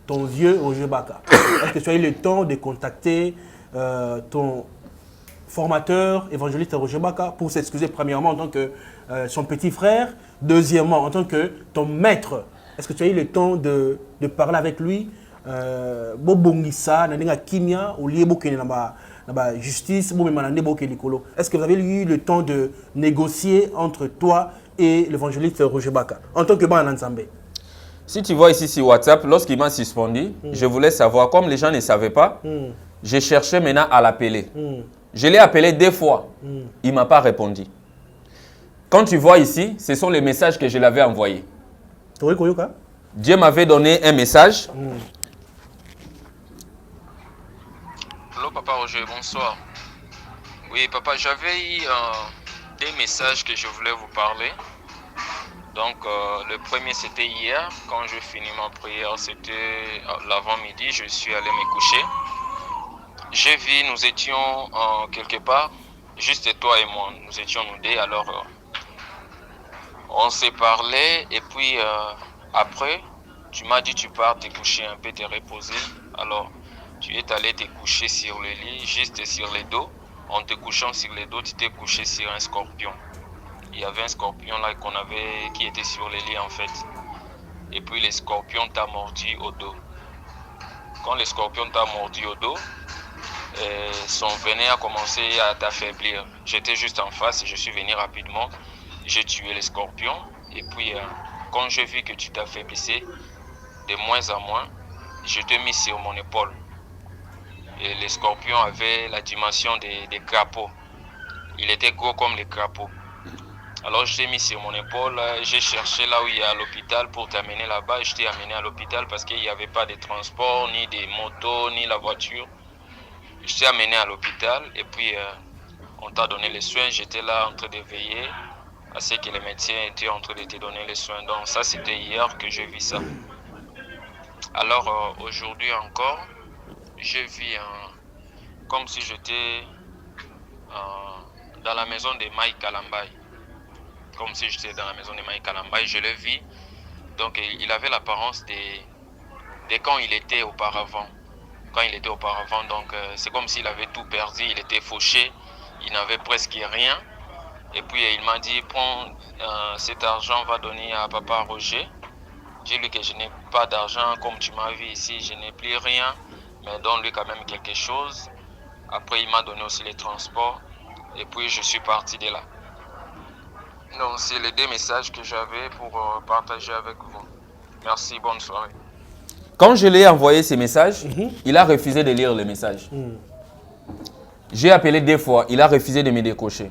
ton vieux Roger Baka, est-ce que tu as eu le temps de contacter ton formateur, évangéliste Roger Baka, pour s'excuser premièrement en tant que son petit frère, deuxièmement en tant que ton maître? Est-ce que tu as eu le temps de parler avec lui? Justice, est-ce que vous avez eu le temps de négocier entre toi et l'évangéliste Roger Baka en tant que Bananzambe? Si tu vois ici sur WhatsApp, lorsqu'il m'a suspendu, je voulais savoir, comme les gens ne savaient pas, j'ai cherché maintenant à l'appeler. Je l'ai appelé 2 fois. Il ne m'a pas répondu. Quand tu vois ici, ce sont les messages que je l'avais envoyés. Dieu m'avait donné un message. Allô papa Roger, bonsoir. Oui papa, j'avais eu des messages que je voulais vous parler. Donc le premier c'était hier, quand je finis ma prière, c'était l'avant-midi, je suis allé me coucher. J'ai vu, nous étions quelque part, juste toi et moi, nous étions nous deux, alors on s'est parlé et puis après, tu m'as dit tu pars te coucher un peu, te reposer. Alors tu es allé te coucher sur le lit, juste sur le dos. En te couchant sur le dos, tu t'es couché sur un scorpion. Il y avait un scorpion là qui était sur le lit en fait. Et puis le scorpion t'a mordu au dos. Quand le scorpion t'a mordu au dos, son venin a commencé à t'affaiblir. J'étais juste en face et je suis venu rapidement. J'ai tué le scorpion et puis quand j'ai vu que tu t'affaiblissais de moins en moins, je t'ai mis sur mon épaule. Et le scorpion avait la dimension des crapauds. Il était gros comme les crapauds. Alors je t'ai mis sur mon épaule, j'ai cherché là où il y a l'hôpital pour t'amener là-bas. Je t'ai amené à l'hôpital parce qu'il n'y avait pas de transport, ni des motos, ni la voiture. Je t'ai amené à l'hôpital et puis on t'a donné les soins. J'étais là en train de veiller à ce que les médecins étaient en train de te donner les soins. Donc ça, c'était hier que j'ai vu ça. Alors aujourd'hui encore, j'ai vu comme si j'étais dans la maison de Mike Kalambay. Comme si j'étais dans la maison de Mike Kalambay, je l'ai vu. Donc il avait l'apparence de quand il était auparavant. Donc c'est comme s'il avait tout perdu, il était fauché, il n'avait presque rien. Et puis il m'a dit, prends cet argent, va donner à papa Roger. J'ai dit que je n'ai pas d'argent, comme tu m'as vu ici, je n'ai plus rien, mais donne-lui quand même quelque chose. Après il m'a donné aussi les transports, et puis je suis parti de là. Donc c'est les 2 messages que j'avais pour partager avec vous. Merci, bonne soirée. Quand je lui ai envoyé ces messages, il a refusé de lire les messages. J'ai appelé 2 fois, il a refusé de me décocher.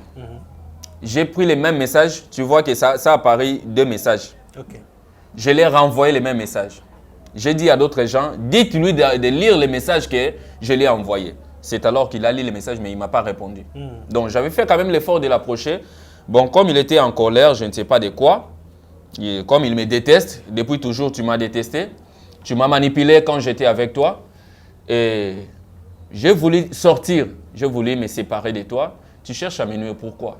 J'ai pris les mêmes messages, tu vois que ça apparaît 2 messages. Okay. Je lui ai renvoyé les mêmes messages. J'ai dit à d'autres gens, dites-lui de lire les messages que je lui ai envoyés. C'est alors qu'il a lu les messages, mais il ne m'a pas répondu. Donc j'avais fait quand même l'effort de l'approcher. Bon, comme il était en colère, je ne sais pas de quoi, et comme il me déteste, depuis toujours tu m'as détesté. Tu m'as manipulé quand j'étais avec toi et j'ai voulu sortir, j'ai voulu me séparer de toi. Tu cherches à me nuire, pourquoi?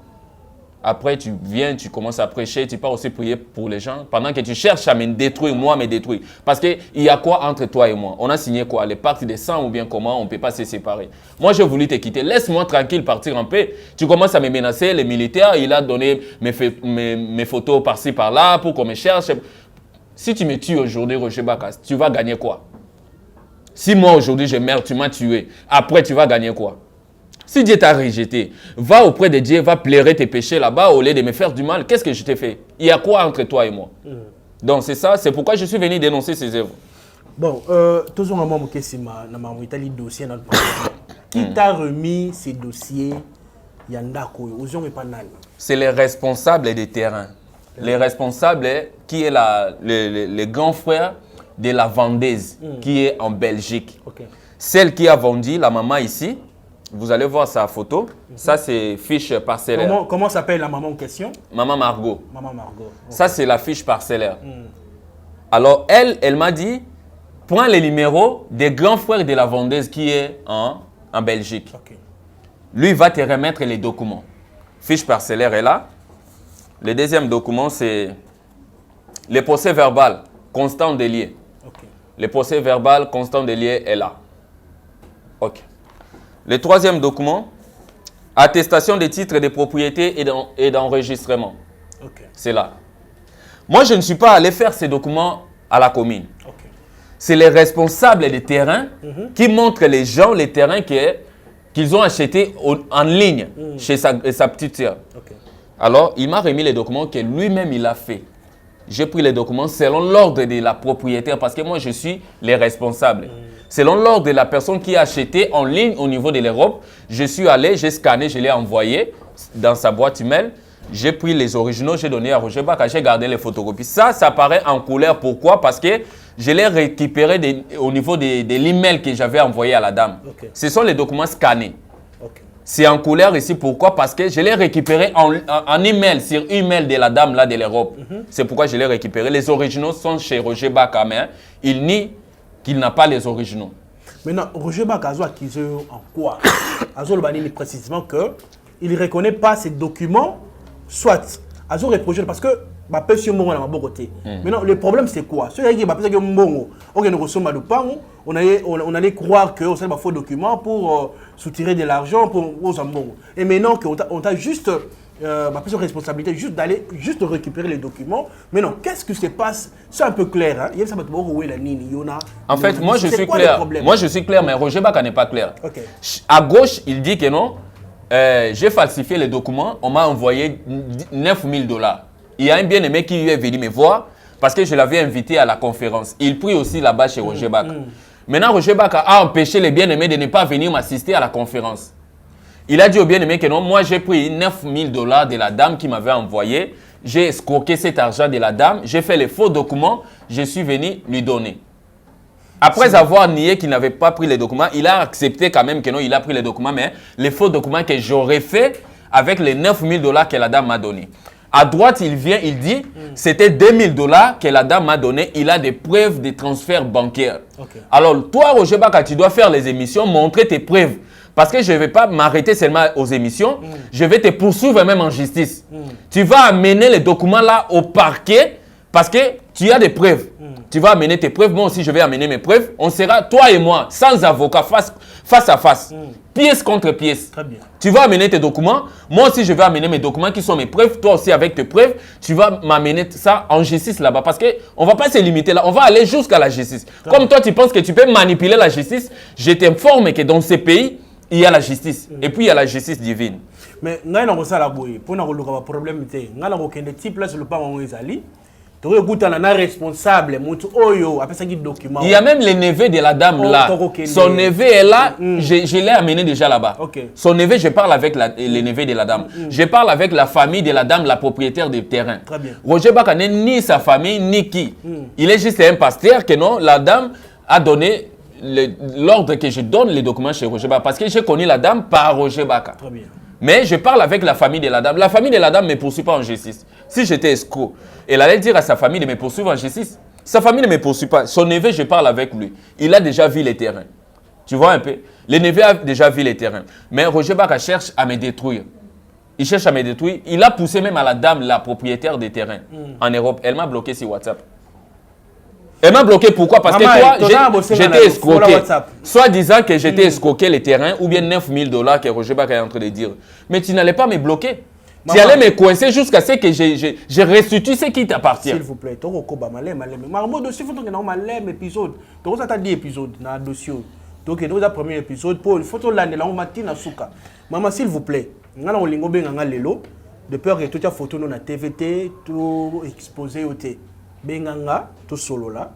Après, tu viens, tu commences à prêcher, tu pars aussi prier pour les gens pendant que tu cherches à me détruire, moi me détruire. Parce qu'il y a quoi entre toi et moi? On a signé quoi? Les pactes des sangs ou bien comment? On ne peut pas se séparer. Moi, j'ai voulu te quitter. Laisse-moi tranquille partir en paix. Tu commences à me menacer, les militaires, il a donné mes photos par-ci, par-là pour qu'on me cherche. Si tu me tues aujourd'hui, Roger Baka, tu vas gagner quoi? Si moi aujourd'hui je meurs, tu m'as tué, après tu vas gagner quoi? Si Dieu t'a rejeté, va auprès de Dieu, va pleurer tes péchés là-bas au lieu de me faire du mal. Qu'est-ce que je t'ai fait? Il y a quoi entre toi et moi? Donc c'est ça, c'est pourquoi je suis venu dénoncer ces œuvres. Bon, tous on a mon dossier dans le qui t'a remis ces dossiers? C'est les responsables des terrains. Les responsables qui est le grand frère de la vendeuse qui est en Belgique. Celle qui a vendu, la maman ici, vous allez voir sa photo. Ça, c'est fiche parcellaire. Comment s'appelle la maman en question? Maman Margot. Maman Margot. Ça, c'est la fiche parcellaire. Alors, elle m'a dit, prends les numéros des grands frères de la vendeuse qui est en Belgique. Lui, il va te remettre les documents. Fiche parcellaire est là. Le deuxième document, c'est le procès verbal constant délié. Le procès verbal constant délié est là. OK. Le troisième document, attestation des titres de propriété et d'enregistrement. C'est là. Moi, je ne suis pas allé faire ces documents à la commune. C'est les responsables des terrains qui montrent les gens les terrains qu'ils ont achetés en ligne chez sa petite sœur. Alors, il m'a remis les documents que lui-même il a fait. J'ai pris les documents selon l'ordre de la propriétaire parce que moi, je suis les responsables. Selon l'ordre de la personne qui a acheté en ligne au niveau de l'Europe, je suis allé, j'ai scanné, je l'ai envoyé dans sa boîte email. J'ai pris les originaux, j'ai donné à Roger Baka, j'ai gardé les photocopies. Ça apparaît en couleur. Pourquoi? Parce que je l'ai récupéré au niveau de l'email que j'avais envoyé à la dame. Ce sont les documents scannés. C'est en couleur ici. Pourquoi? Parce que je l'ai récupéré en email, sur email de la dame là de l'Europe. C'est pourquoi je l'ai récupéré. Les originaux sont chez Roger Baka, mais il nie qu'il n'a pas les originaux. Maintenant, Roger Baka a accusé en quoi? Azo le précisément qu'il ne reconnaît pas ces documents, soit Azo reproché parce que bah peut sur mon à côté. Maintenant le problème c'est quoi? Ceux qui parce que mbongo, on allait croire que c'est un faux document pour soutirer de l'argent pour aux mbongo. Et maintenant qu'on t'a juste ma responsabilité juste d'aller juste récupérer les documents. Mais non, qu'est-ce qui se passe? C'est un peu clair. Hein? En fait, moi je suis clair. Moi je suis clair, mais Roger Baka n'est pas clair. À gauche, il dit que non. J'ai falsifié les documents. On m'a envoyé 9 000 $. Il y a un bien-aimé qui est venu me voir parce que je l'avais invité à la conférence. Il prie aussi là-bas chez Roger Baka. Maintenant, Roger Baka a empêché les bien-aimés de ne pas venir m'assister à la conférence. Il a dit au bien-aimé que non, moi j'ai pris 9 000 $ de la dame qui m'avait envoyé. J'ai escroqué cet argent de la dame. J'ai fait les faux documents. Je suis venu lui donner. Après avoir nié qu'il n'avait pas pris les documents, il a accepté quand même que non, il a pris les documents, mais les faux documents que j'aurais fait avec les 9 000 $ que la dame m'a donnés. À droite, il vient, il dit, c'était 2000 $ que la dame m'a donné. Il a des preuves de transfert bancaire. Okay. Alors, toi, Roger Baka, tu dois faire les émissions, montrer tes preuves. Parce que je ne vais pas m'arrêter seulement aux émissions. Je vais te poursuivre même en justice. Tu vas amener les documents là au parquet parce que tu as des preuves. Tu vas amener tes preuves. Moi aussi, je vais amener mes preuves. On sera, toi et moi, sans avocat, face à face. Pièce contre pièce. Très bien. Tu vas amener tes documents. Moi aussi, je vais amener mes documents qui sont mes preuves. Toi aussi, avec tes preuves, tu vas m'amener ça en justice là-bas. Parce qu'on ne va pas se limiter là. On va aller jusqu'à la justice. Comme toi, tu penses que tu peux manipuler la justice, je t'informe que dans ces pays, il y a la justice. Et puis, il y a la justice divine. Mais nous avons ça pour nous avoir un problème. Nous avons un type là sur le plan où ils allaient. Tu as un responsable, il y a même le neveu de la dame là. Son neveu est là, je l'ai amené déjà là-bas. Okay. Son neveu, je parle avec le neveu de la dame. Je parle avec la famille de la dame, la propriétaire du terrain. Roger Baka n'est ni sa famille, ni qui. Il est juste un pasteur que non, la dame a donné l'ordre que je donne les documents chez Roger Baka. Parce que j'ai connu la dame par Roger Baka. Très bien. Mais je parle avec la famille de la dame. La famille de la dame ne me poursuit pas en justice. Si j'étais escroc, elle allait dire à sa famille de me poursuivre en justice. Sa famille ne me poursuit pas. Son neveu, je parle avec lui. Il a déjà vu les terrains. Tu vois un peu? Le neveu a déjà vu les terrains. Mais Roger Baka cherche à me détruire. Il cherche à me détruire. Il a poussé même à la dame, la propriétaire des terrains en Europe. Elle m'a bloqué sur WhatsApp. Elle m'a bloqué pourquoi? Parce que toi, j'étais escroqué. Soit disant que j'étais escroqué les terrains ou bien 9000 $, que Roger Baka est en train de dire. Mais tu n'allais pas me bloquer. Tu allais me coincer jusqu'à ce que je restitue ce qui t'appartient. S'il vous plaît, tu as un dossier, il faut que tu aies un épisode. Tu as 10 épisodes dans le dossier. Donc, tu as un premier épisode pour une photo là, maman, s'il vous plaît, nous avons de peur que toute la photo dans la TVT, tout exposé au thé. Benganga to solo là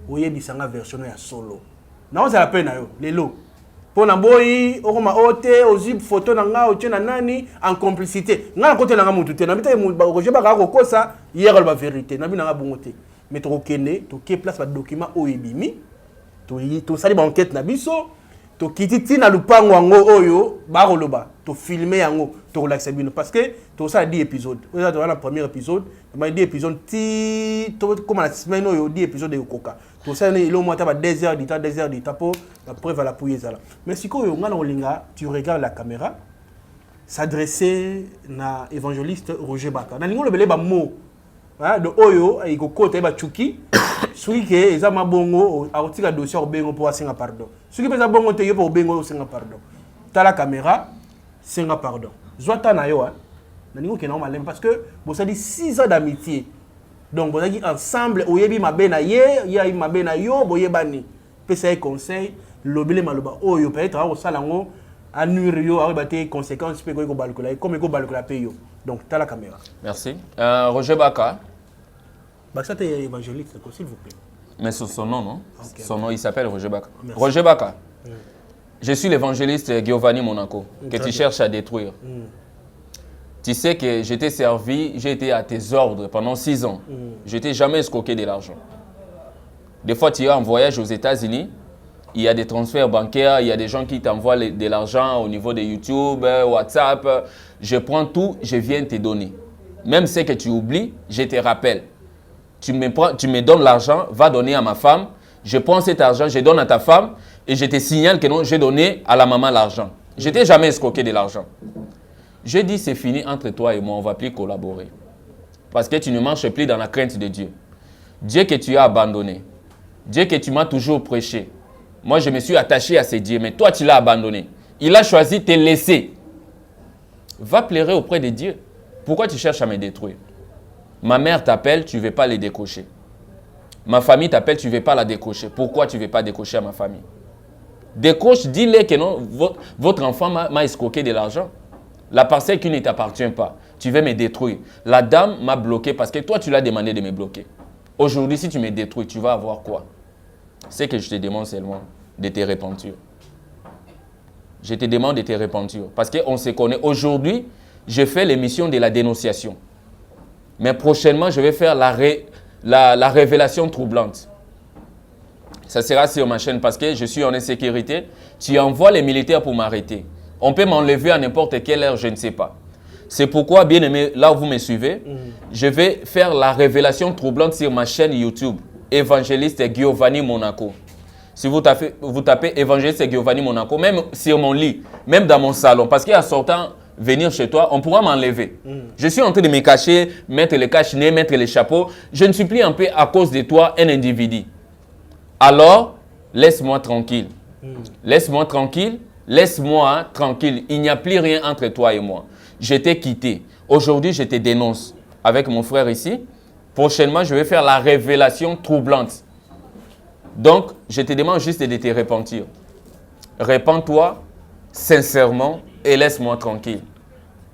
oye bisanga version ya solo na on ça la peine yo lelo pona boyi okoma ote ozi photo na nga otie na nani en complicité nga côté na nga mutu te na bita Roger Baka ko kosa hier la vérité na bina nga bongote mais to kende to ke place ba document oyebimi to sali ba enquête na biso to kititi na lupango ngo oyo ba koloba to filmer yango to relaxer bino parce que to ça 10 épisodes on a dans le premier épisode mais 10 épisodes ti to comme la semaine oyo 10 épisodes de koka to ça il au moins ta 2 heures du temps pour la preuve à la pouiller ça là mais si ko yo ngana olinga tu regardes la caméra s'adresser na évangéliste Roger Baka na lingo le belé ba mot de oyo il ko kota ba chuki celui qui est za mabongo a otika dossier obengo pour asinga pardon celui qui pesa bongo te yo pour obengo osinga pardon ta la caméra singa pardon zwata na yo na ningo ke normal parce que bon ça dit 6 ans d'amitié donc on a dit ensemble oyebi mabe na ye ya mabe na yo boyebani pesa un conseil lobile maloba oyo peut-être au salango anuire yo a baté conséquences pe ko balkola comme ko balkola pe yo donc ta la caméra. Merci. Roger Baka. Baka c'est évangéliste s'il vous plaît. Mais son nom non? Okay. Son nom il s'appelle Roger Baka. Merci. Roger Baka. Je suis l'évangéliste Giovanni Monaco que tu cherches à détruire. Tu sais que j'ai été servi, j'ai été à tes ordres pendant 6 ans. Je t'ai jamais escroqué de l'argent. Des fois, tu es en voyage aux États-Unis, il y a des transferts bancaires, il y a des gens qui t'envoient de l'argent au niveau de YouTube, WhatsApp. Je prends tout, je viens te donner. Même ce que tu oublies, je te rappelle. Tu me donnes l'argent, va donner à ma femme. Je prends cet argent, je donne à ta femme et je te signale que non, j'ai donné à la maman l'argent. Je t'ai jamais escroqué de l'argent. J'ai dit c'est fini entre toi et moi, on ne va plus collaborer. Parce que tu ne marches plus dans la crainte de Dieu. Dieu que tu as abandonné. Dieu que tu m'as toujours prêché. Moi, je me suis attaché à ce Dieu, mais toi, tu l'as abandonné. Il a choisi de te laisser. Va pleurer auprès de Dieu. Pourquoi tu cherches à me détruire? Ma mère t'appelle, tu ne veux pas les décocher. Ma famille t'appelle, tu ne veux pas la décocher. Pourquoi tu ne veux pas décocher à ma famille? Décoche, dis-le que non, votre enfant m'a escroqué de l'argent. La parcelle qui ne t'appartient pas, tu veux me détruire. La dame m'a bloqué parce que toi, tu l'as demandé de me bloquer. Aujourd'hui, si tu me détruis, tu vas avoir quoi? C'est que je te demande seulement de te repentir. Je te demande de te repentir. Parce qu'on se connaît. Aujourd'hui, je fais l'émission de la dénonciation. Mais prochainement, je vais faire la révélation troublante. Ça sera sur ma chaîne parce que je suis en insécurité. Tu envoies les militaires pour m'arrêter. On peut m'enlever à n'importe quelle heure, je ne sais pas. C'est pourquoi, bien aimé, là où vous me suivez, je vais faire la révélation troublante sur ma chaîne YouTube, Évangéliste Giovanni Monaco. Si vous tapez Évangéliste Giovanni Monaco, même sur mon lit, même dans mon salon, parce qu'en sortant, venir chez toi, on pourra m'enlever. Je suis en train de me cacher, mettre le cache-nez, mettre les chapeaux. Je ne suis plus en paix à cause de toi, un individu. Alors, laisse-moi tranquille. Laisse-moi tranquille. Laisse-moi tranquille. Il n'y a plus rien entre toi et moi. Je t'ai quitté. Aujourd'hui, je te dénonce avec mon frère ici. Prochainement, je vais faire la révélation troublante. Donc, je te demande juste de te repentir. Répands-toi sincèrement et laisse-moi tranquille.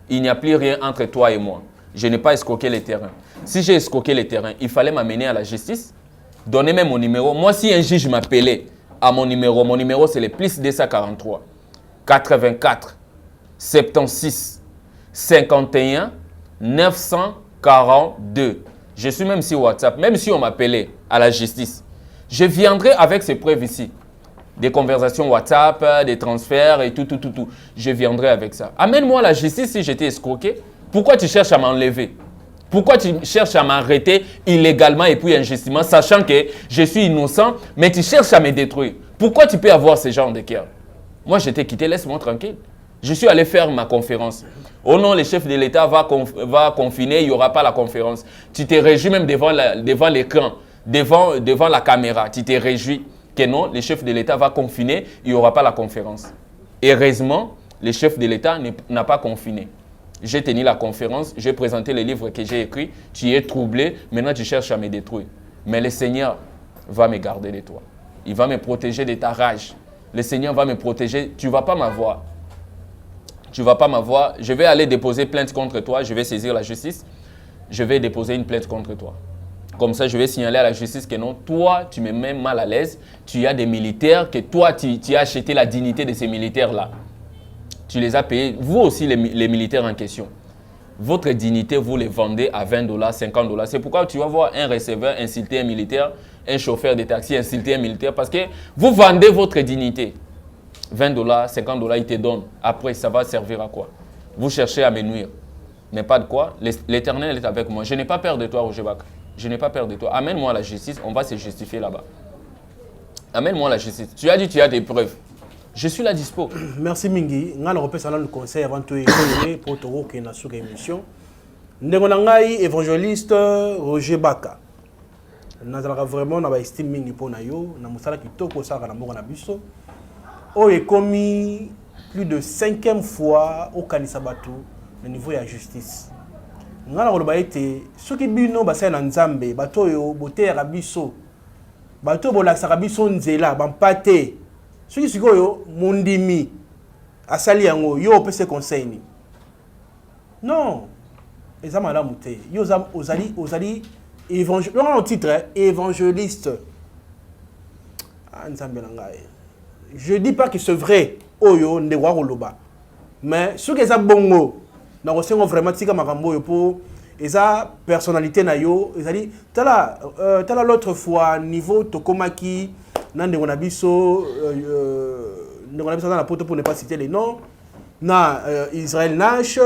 Il n'y a plus rien entre toi et moi. Je n'ai pas escroqué les terrains. Si j'ai escroqué les terrains, il fallait m'amener à la justice. Donnez-moi mon numéro. Moi, si un juge m'appelait à mon numéro c'est le plus 243 84 76 51 942. Je suis même sur WhatsApp. Même si on m'appelait à la justice, je viendrai avec ces preuves ici. Des conversations WhatsApp, des transferts et tout. Je viendrai avec ça. Amène-moi à la justice si j'étais escroqué. Pourquoi tu cherches à m'enlever? Pourquoi tu cherches à m'arrêter illégalement et puis injustement, sachant que je suis innocent, mais tu cherches à me détruire? Pourquoi tu peux avoir ce genre de cœur? Moi, je t'ai quitté, laisse-moi tranquille. Je suis allé faire ma conférence. Oh non, le chef de l'État va confiner, il n'y aura pas la conférence. Tu t'es réjoui même devant l'écran, devant la caméra. Tu t'es réjoui que non, le chef de l'État va confiner, il n'y aura pas la conférence. Heureusement, le chef de l'État n'a pas confiné. J'ai tenu la conférence, j'ai présenté les livres que j'ai écrits, tu es troublé, maintenant tu cherches à me détruire. Mais le Seigneur va me garder de toi. Il va me protéger de ta rage. Le Seigneur va me protéger, tu ne vas pas m'avoir. Tu ne vas pas m'avoir. Je vais aller déposer plainte contre toi, je vais saisir la justice. Je vais déposer une plainte contre toi. Comme ça, je vais signaler à la justice que non, toi, tu me mets mal à l'aise. Tu as des militaires, que toi, tu as acheté la dignité de ces militaires-là. Tu les as payés, vous aussi les militaires en question. Votre dignité, vous les vendez à $20, $50. C'est pourquoi tu vas voir un receveur insulter un militaire, un chauffeur de taxi insulter un militaire, parce que vous vendez votre dignité. $20, $50, ils te donnent. Après, ça va servir à quoi? Vous cherchez à me nuire. Mais pas de quoi. L'Éternel est avec moi. Je n'ai pas peur de toi, Roger Baka. Je n'ai pas peur de toi. Amène-moi à la justice, on va se justifier là-bas. Amène-moi à la justice. Tu as dit tu as des preuves. Je suis là dispo. Merci Mingi. Nga repère ça le conseil avant de pour toro qui na sur émission. Ndengonangai évangéliste Roger Baka. Nazalaka vraiment na ba estime mingi pour na yo, na musala kitoko saka na mboko na biso. O est commis plus de 5e fois au kanisa batu au niveau de la justice. Nga na koloba ete soki bino basala na nzambe bato yo botera biso. Bato bolakisaka biso nzela bampate. Soki sikoyo mundimi asali yango yo opese conseil ni. Non. Eza malamu te. Yo ozali évangéliste. On a un titre évangéliste. Je dis pas que c'est vrai oyo ndewa koloba. Mais soki eza bongo na kosengo vraiment tika makambo yo po eza personnalité na yo ezali tala l'autre fois niveau tokomaki nande on a biso dans la poto pour ne pas citer les noms na Israël Nash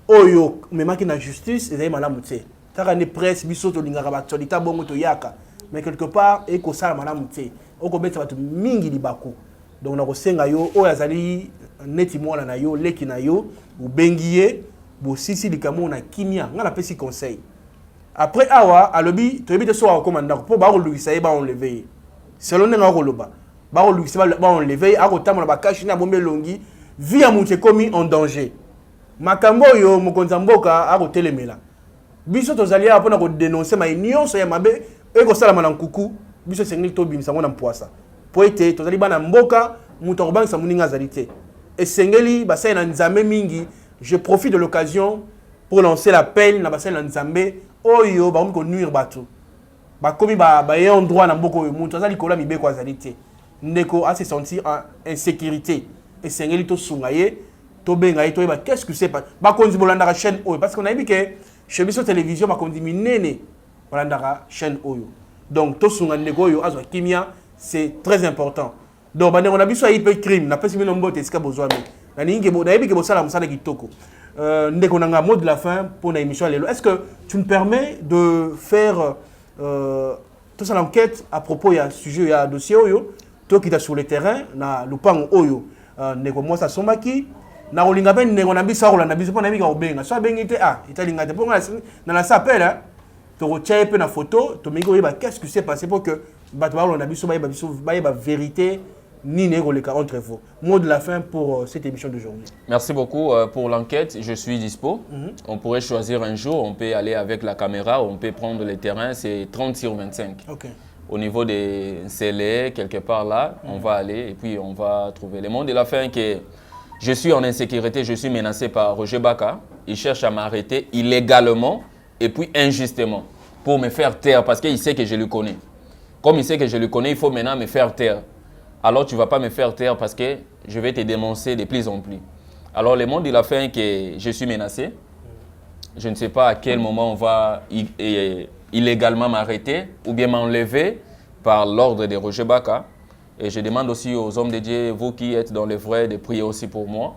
oyo memaki na justice ezali malamu te taka ne presse biso to lingaka ba actualité bongo to yaka mais quelque part e ko sala malamu te oko beta batu mingi libako donc na ko senga yo oyo azali neti mwana na yo leki na yo ubengiye bo sisi likamo na kimia nga na pesi conseil après awa alobi to yebite so akomanda ko ba ko luisa e ba enlever selon nga koloba ba ko luisa ba enlever akotama ba kashi na bombe longi vie amuche komi en danger makambo yo mokonza mboka akotelemela biso tozali apo na ko dénoncer ma nyonso ya mabe e ko sala na nkuku biso sengli to bimisa ngona mpoasa po ete tozali bana mboka muto kobangisa muninga zalité et sengeli basai na nzambe mingi. Je profite de l'occasion pour lancer l'appel na basai na nzambe oyo ba ko nuire bato ba komi ba en droit na mboko muto azali kola mibeko azalité ndeko a se sentir en insécurité et sengeli to sungaye to benga to ba qu'est-ce que c'est ba konzi bolanda la chaîne oyo parce qu'on a dit que chez biso télévision ba konzi minene bolanda la chaîne oyo donc to sunga ndeko oyo azwa kimia c'est très important. Donc on a biso hyper crime na pesi mino mbote esika bozwa me na ninge bo na yebi ke bosala musala kitoko ndeko nanga mot de la fin pour une émission lelo. Est-ce que tu me permets de faire toute cette enquête à propos il y a sujet il y a dossier oyo toi qui est sur le terrain na lupango oyo ndeko moi ça somaki na olinga ben ndeko na biso na biso pona mika obenga so abengite italinga te ponga na la s'appelle to recheck pe na photo to mingo yeba qu'est-ce qui s'est passé pour que bato ba na biso ba vérité ni négoleka entre vous. Mot de la fin pour cette émission d'aujourd'hui. Merci beaucoup pour l'enquête. Je suis dispo. On pourrait choisir un jour. On peut aller avec la caméra. On peut prendre le terrain. C'est 30/25. Okay. Au niveau des scellés, quelque part là, on va aller et puis on va trouver. Le mot de la fin que je suis en insécurité. Je suis menacé par Roger Baka. Il cherche à m'arrêter illégalement et puis injustement pour me faire taire parce qu'il sait que je le connais. Comme il sait que je le connais, il faut maintenant me faire taire. Alors tu ne vas pas me faire taire parce que je vais te dénoncer de plus en plus. Alors le monde il a fait que je suis menacé. Je ne sais pas à quel moment on va illégalement m'arrêter ou bien m'enlever par l'ordre de Roger Baka. Et je demande aussi aux hommes de Dieu, vous qui êtes dans le vrai, de prier aussi pour moi.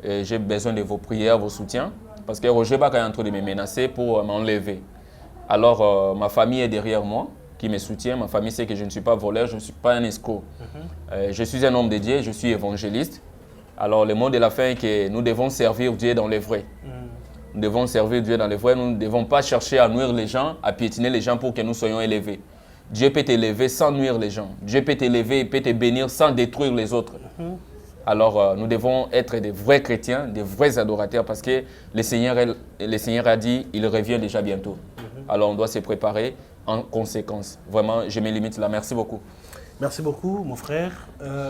J'ai besoin de vos prières, vos soutiens. Parce que Roger Baka est en train de me menacer pour m'enlever. Alors ma famille est derrière moi. Qui me soutient. Ma famille sait que je ne suis pas voleur, je ne suis pas un escroc. Je suis un homme de Dieu, je suis évangéliste. Alors le mot de la fin est que nous devons servir Dieu dans le vrai. Nous devons servir Dieu dans le vrai. Nous ne devons pas chercher à nuire les gens, à piétiner les gens pour que nous soyons élevés. Dieu peut t'élever sans nuire les gens. Dieu peut t'élever et peut te bénir sans détruire les autres. Alors nous devons être des vrais chrétiens, des vrais adorateurs parce que le Seigneur a dit il revient déjà bientôt. Alors on doit se préparer en conséquence. Vraiment, je me limite là. Merci beaucoup. Merci beaucoup, mon frère.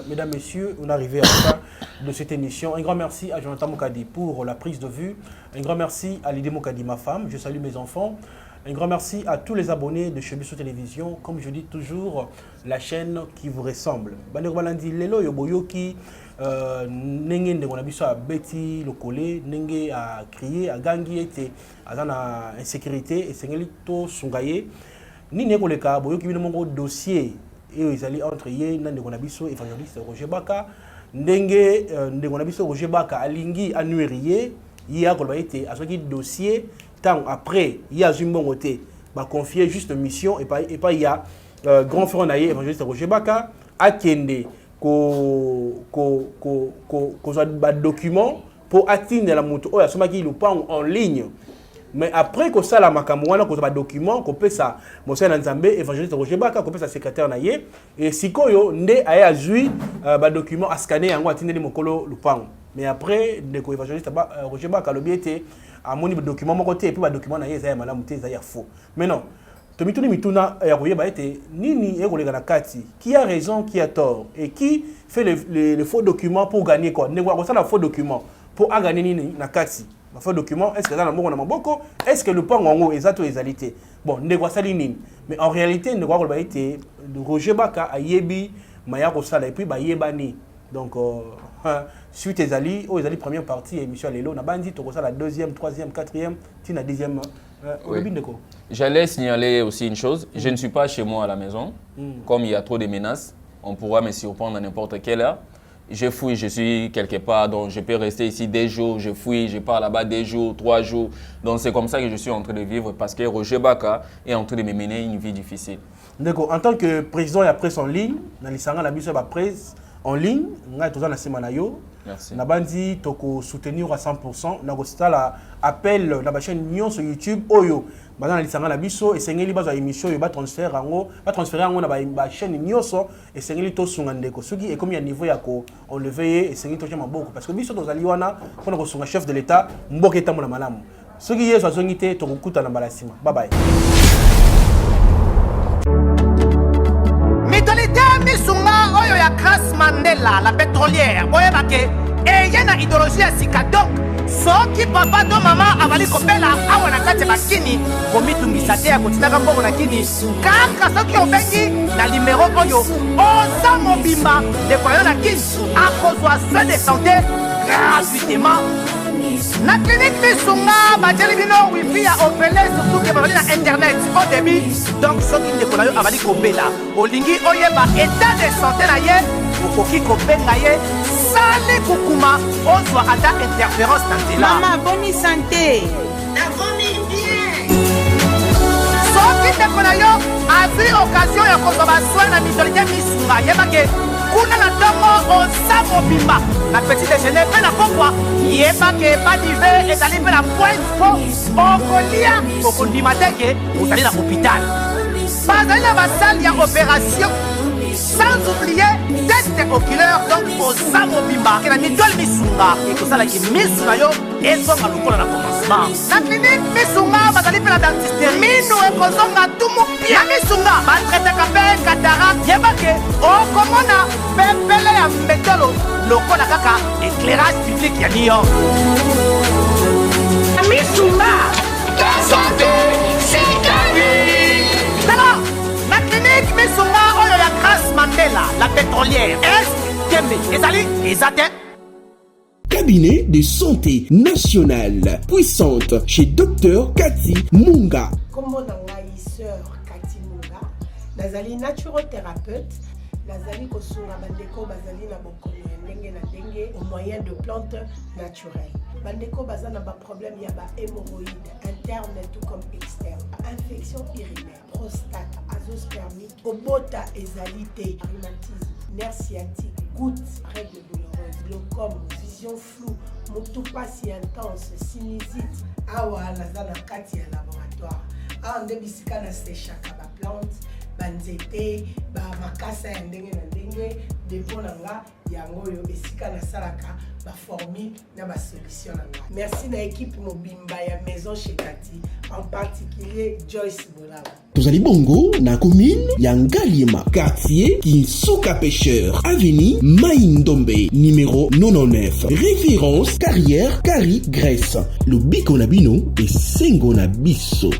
Mesdames, Messieurs, on est arrivé à la fin de cette émission. Un grand merci à Jonathan Mokadi pour la prise de vue. Un grand merci à Lydie Mokadi, ma femme. Je salue mes enfants. Un grand merci à tous les abonnés de Chebiso Télévision. Comme je dis toujours, la chaîne qui vous ressemble. Bandeko balandi lelo yoboyoki nenge ndeko na biso a beti lokole nenge a crier a gangi ete azana insécurité et sengeli to sungaye ni neko leka boyoki bino mongo dossier et ils allaient entre ye na ndeko na biso évangéliste Roger Baka ndenge ndeko na biso Roger Baka alingi anuirier ya ko ba ete asoki dossier tant après ya zumbongo te ba confier juste mission et pas il y a grand frère naie évangéliste Roger Baka akende ko document pour atteindre la moto oya somaki lupango en ligne. Mais après que ça la makamwana ko document ko pesa Monseigneur Nzambe évangéliste Roger Baka ko pesa secrétaire naie et sikoyo nde aya azui ba document a scanner yango atindeli mokolo lupango. Mais après ndeko évangéliste Roger Baka lobiete a moni document moko te et puis ba document naie za ya malamu te za ya faux. Mais non Tomituni mituna ya koyeba ete nini ekoleka na kati qui a raison qui a tort et qui fait les faux documents pour gagner quoi ndeko ko sala faux documents pour gagner nini na kati ba faux documents est-ce que dans moko na maboko est-ce que le pango ezato ezalité bon ndeko sali nini mais en réalité ndeko ko ba ete Roger Baka ayebi maya ko sala et puis ba yebani donc suite ezali première partie émission lelo na bandi to ko sala deuxième troisième quatrième tina dixième. Oui. J'allais signaler aussi une chose, je ne suis pas chez moi à la maison, comme il y a trop de menaces, on pourra me surprendre à n'importe quelle heure. Je fouille, je suis quelque part, donc je peux rester ici des jours, je fouille, je pars là-bas des jours, 3 jours. Donc c'est comme ça que je suis en train de vivre parce que Roger Baka est en train de me mener une vie difficile. D'accord, en tant que président de la presse en ligne, dans les sangs, la presse en ligne, on a toujours la semaine. Merci. Nabandi toko soutenir à 100%. Nagosita la appel la chaîne Nyon sur YouTube Oyo. Bazana lisanga la biso et sengeli bazo émission yo ba transfert ango na ba chaîne Nyonso et sengeli to sungandeko. Soki et comme il y a niveau ya ko enlever et sengeli to jama boko parce que biso tozali wana pona ko sunga chef de l'état mboka eta mona malamu. Soki yeso azongite to kukuta na balasima. Bye bye. Misunga oyo ya Grace Mandela la pétrolière boyeba ke eye na idéologie ya sika donc soki papa to mama avali kopela awa na kati bakini komitungisa te ya kotinaka mbongo na kini kaka soki obengi na numéro oyo oza mobimba ndeko yo na kini akozwa soin de santé gratuitement na clinique Misunga batieli bino wifi ya opele surtout ke bazali na internet au début donc soki ndeko na yo avali kopela olingi oyeba état de santé na ye okoki kobenga ye osali kokuma ozwa ata interférence na nzela. Mama, bonne santé. soki ndeko na yo azwi occasion ya kozwa baswin na mitolite misunga yebake kuna na ntongo oza mobimba na petit déjeuner mpe na pokwa yebake badive ezali mpe na point po okolia okondima teke ozali na hôpital bazali na basali ya opération sans oublier test oculaire donc oza mobimba ke na mitole misunga ekosalaki misu na yo ezonga lokola na commencement na clinique misunga bazali mpe na dentisterie minu ekozonga tumu pia na misunga batretaka mpe cataracte yebake okomona pepele ya mbetolo lokola kaka éclairage public ya New York na misunga santé alors na clinique misunga oyo ya Grace Mandela la pétrolière est kembe ezali ezate. Cabinet de santé nationale puissante chez Dr Cathy Munga. Kombo na ngai sœur Cathy Munga, nazali naturothérapeute, nazali kosunga bandeko bazali na bokono ya ndenge na ndenge au moyen de plantes naturelles. Bandeko baza na ba problème ya ba hémorroïdes interne tout comme externe, infection urinaire, prostate, azoospermique, obota ezali te, rhumatisme, nerf sciatique, gouttes, règles douloureuses, glaucome, vision floue, moutupasi intense, sinusite. Awa naza na kati ya laboratoire. Awa nde bisika na séchaka ba plante, banzete, ba makasa ya ndenge na ndenge, depo na nga yango yo esika na salaka ba formule na ba solution na nga. Merci na équipe mobimba ya maison chez Cathy, en particulier Joyce Bolaba. Tozali bongo na commune ya Ngaliema, quartier Kinsuka Pêcheur, avenue Maïndombe, numéro 99. Référence carrière Carrie Grèce. Le biko na bino et sengo na biso.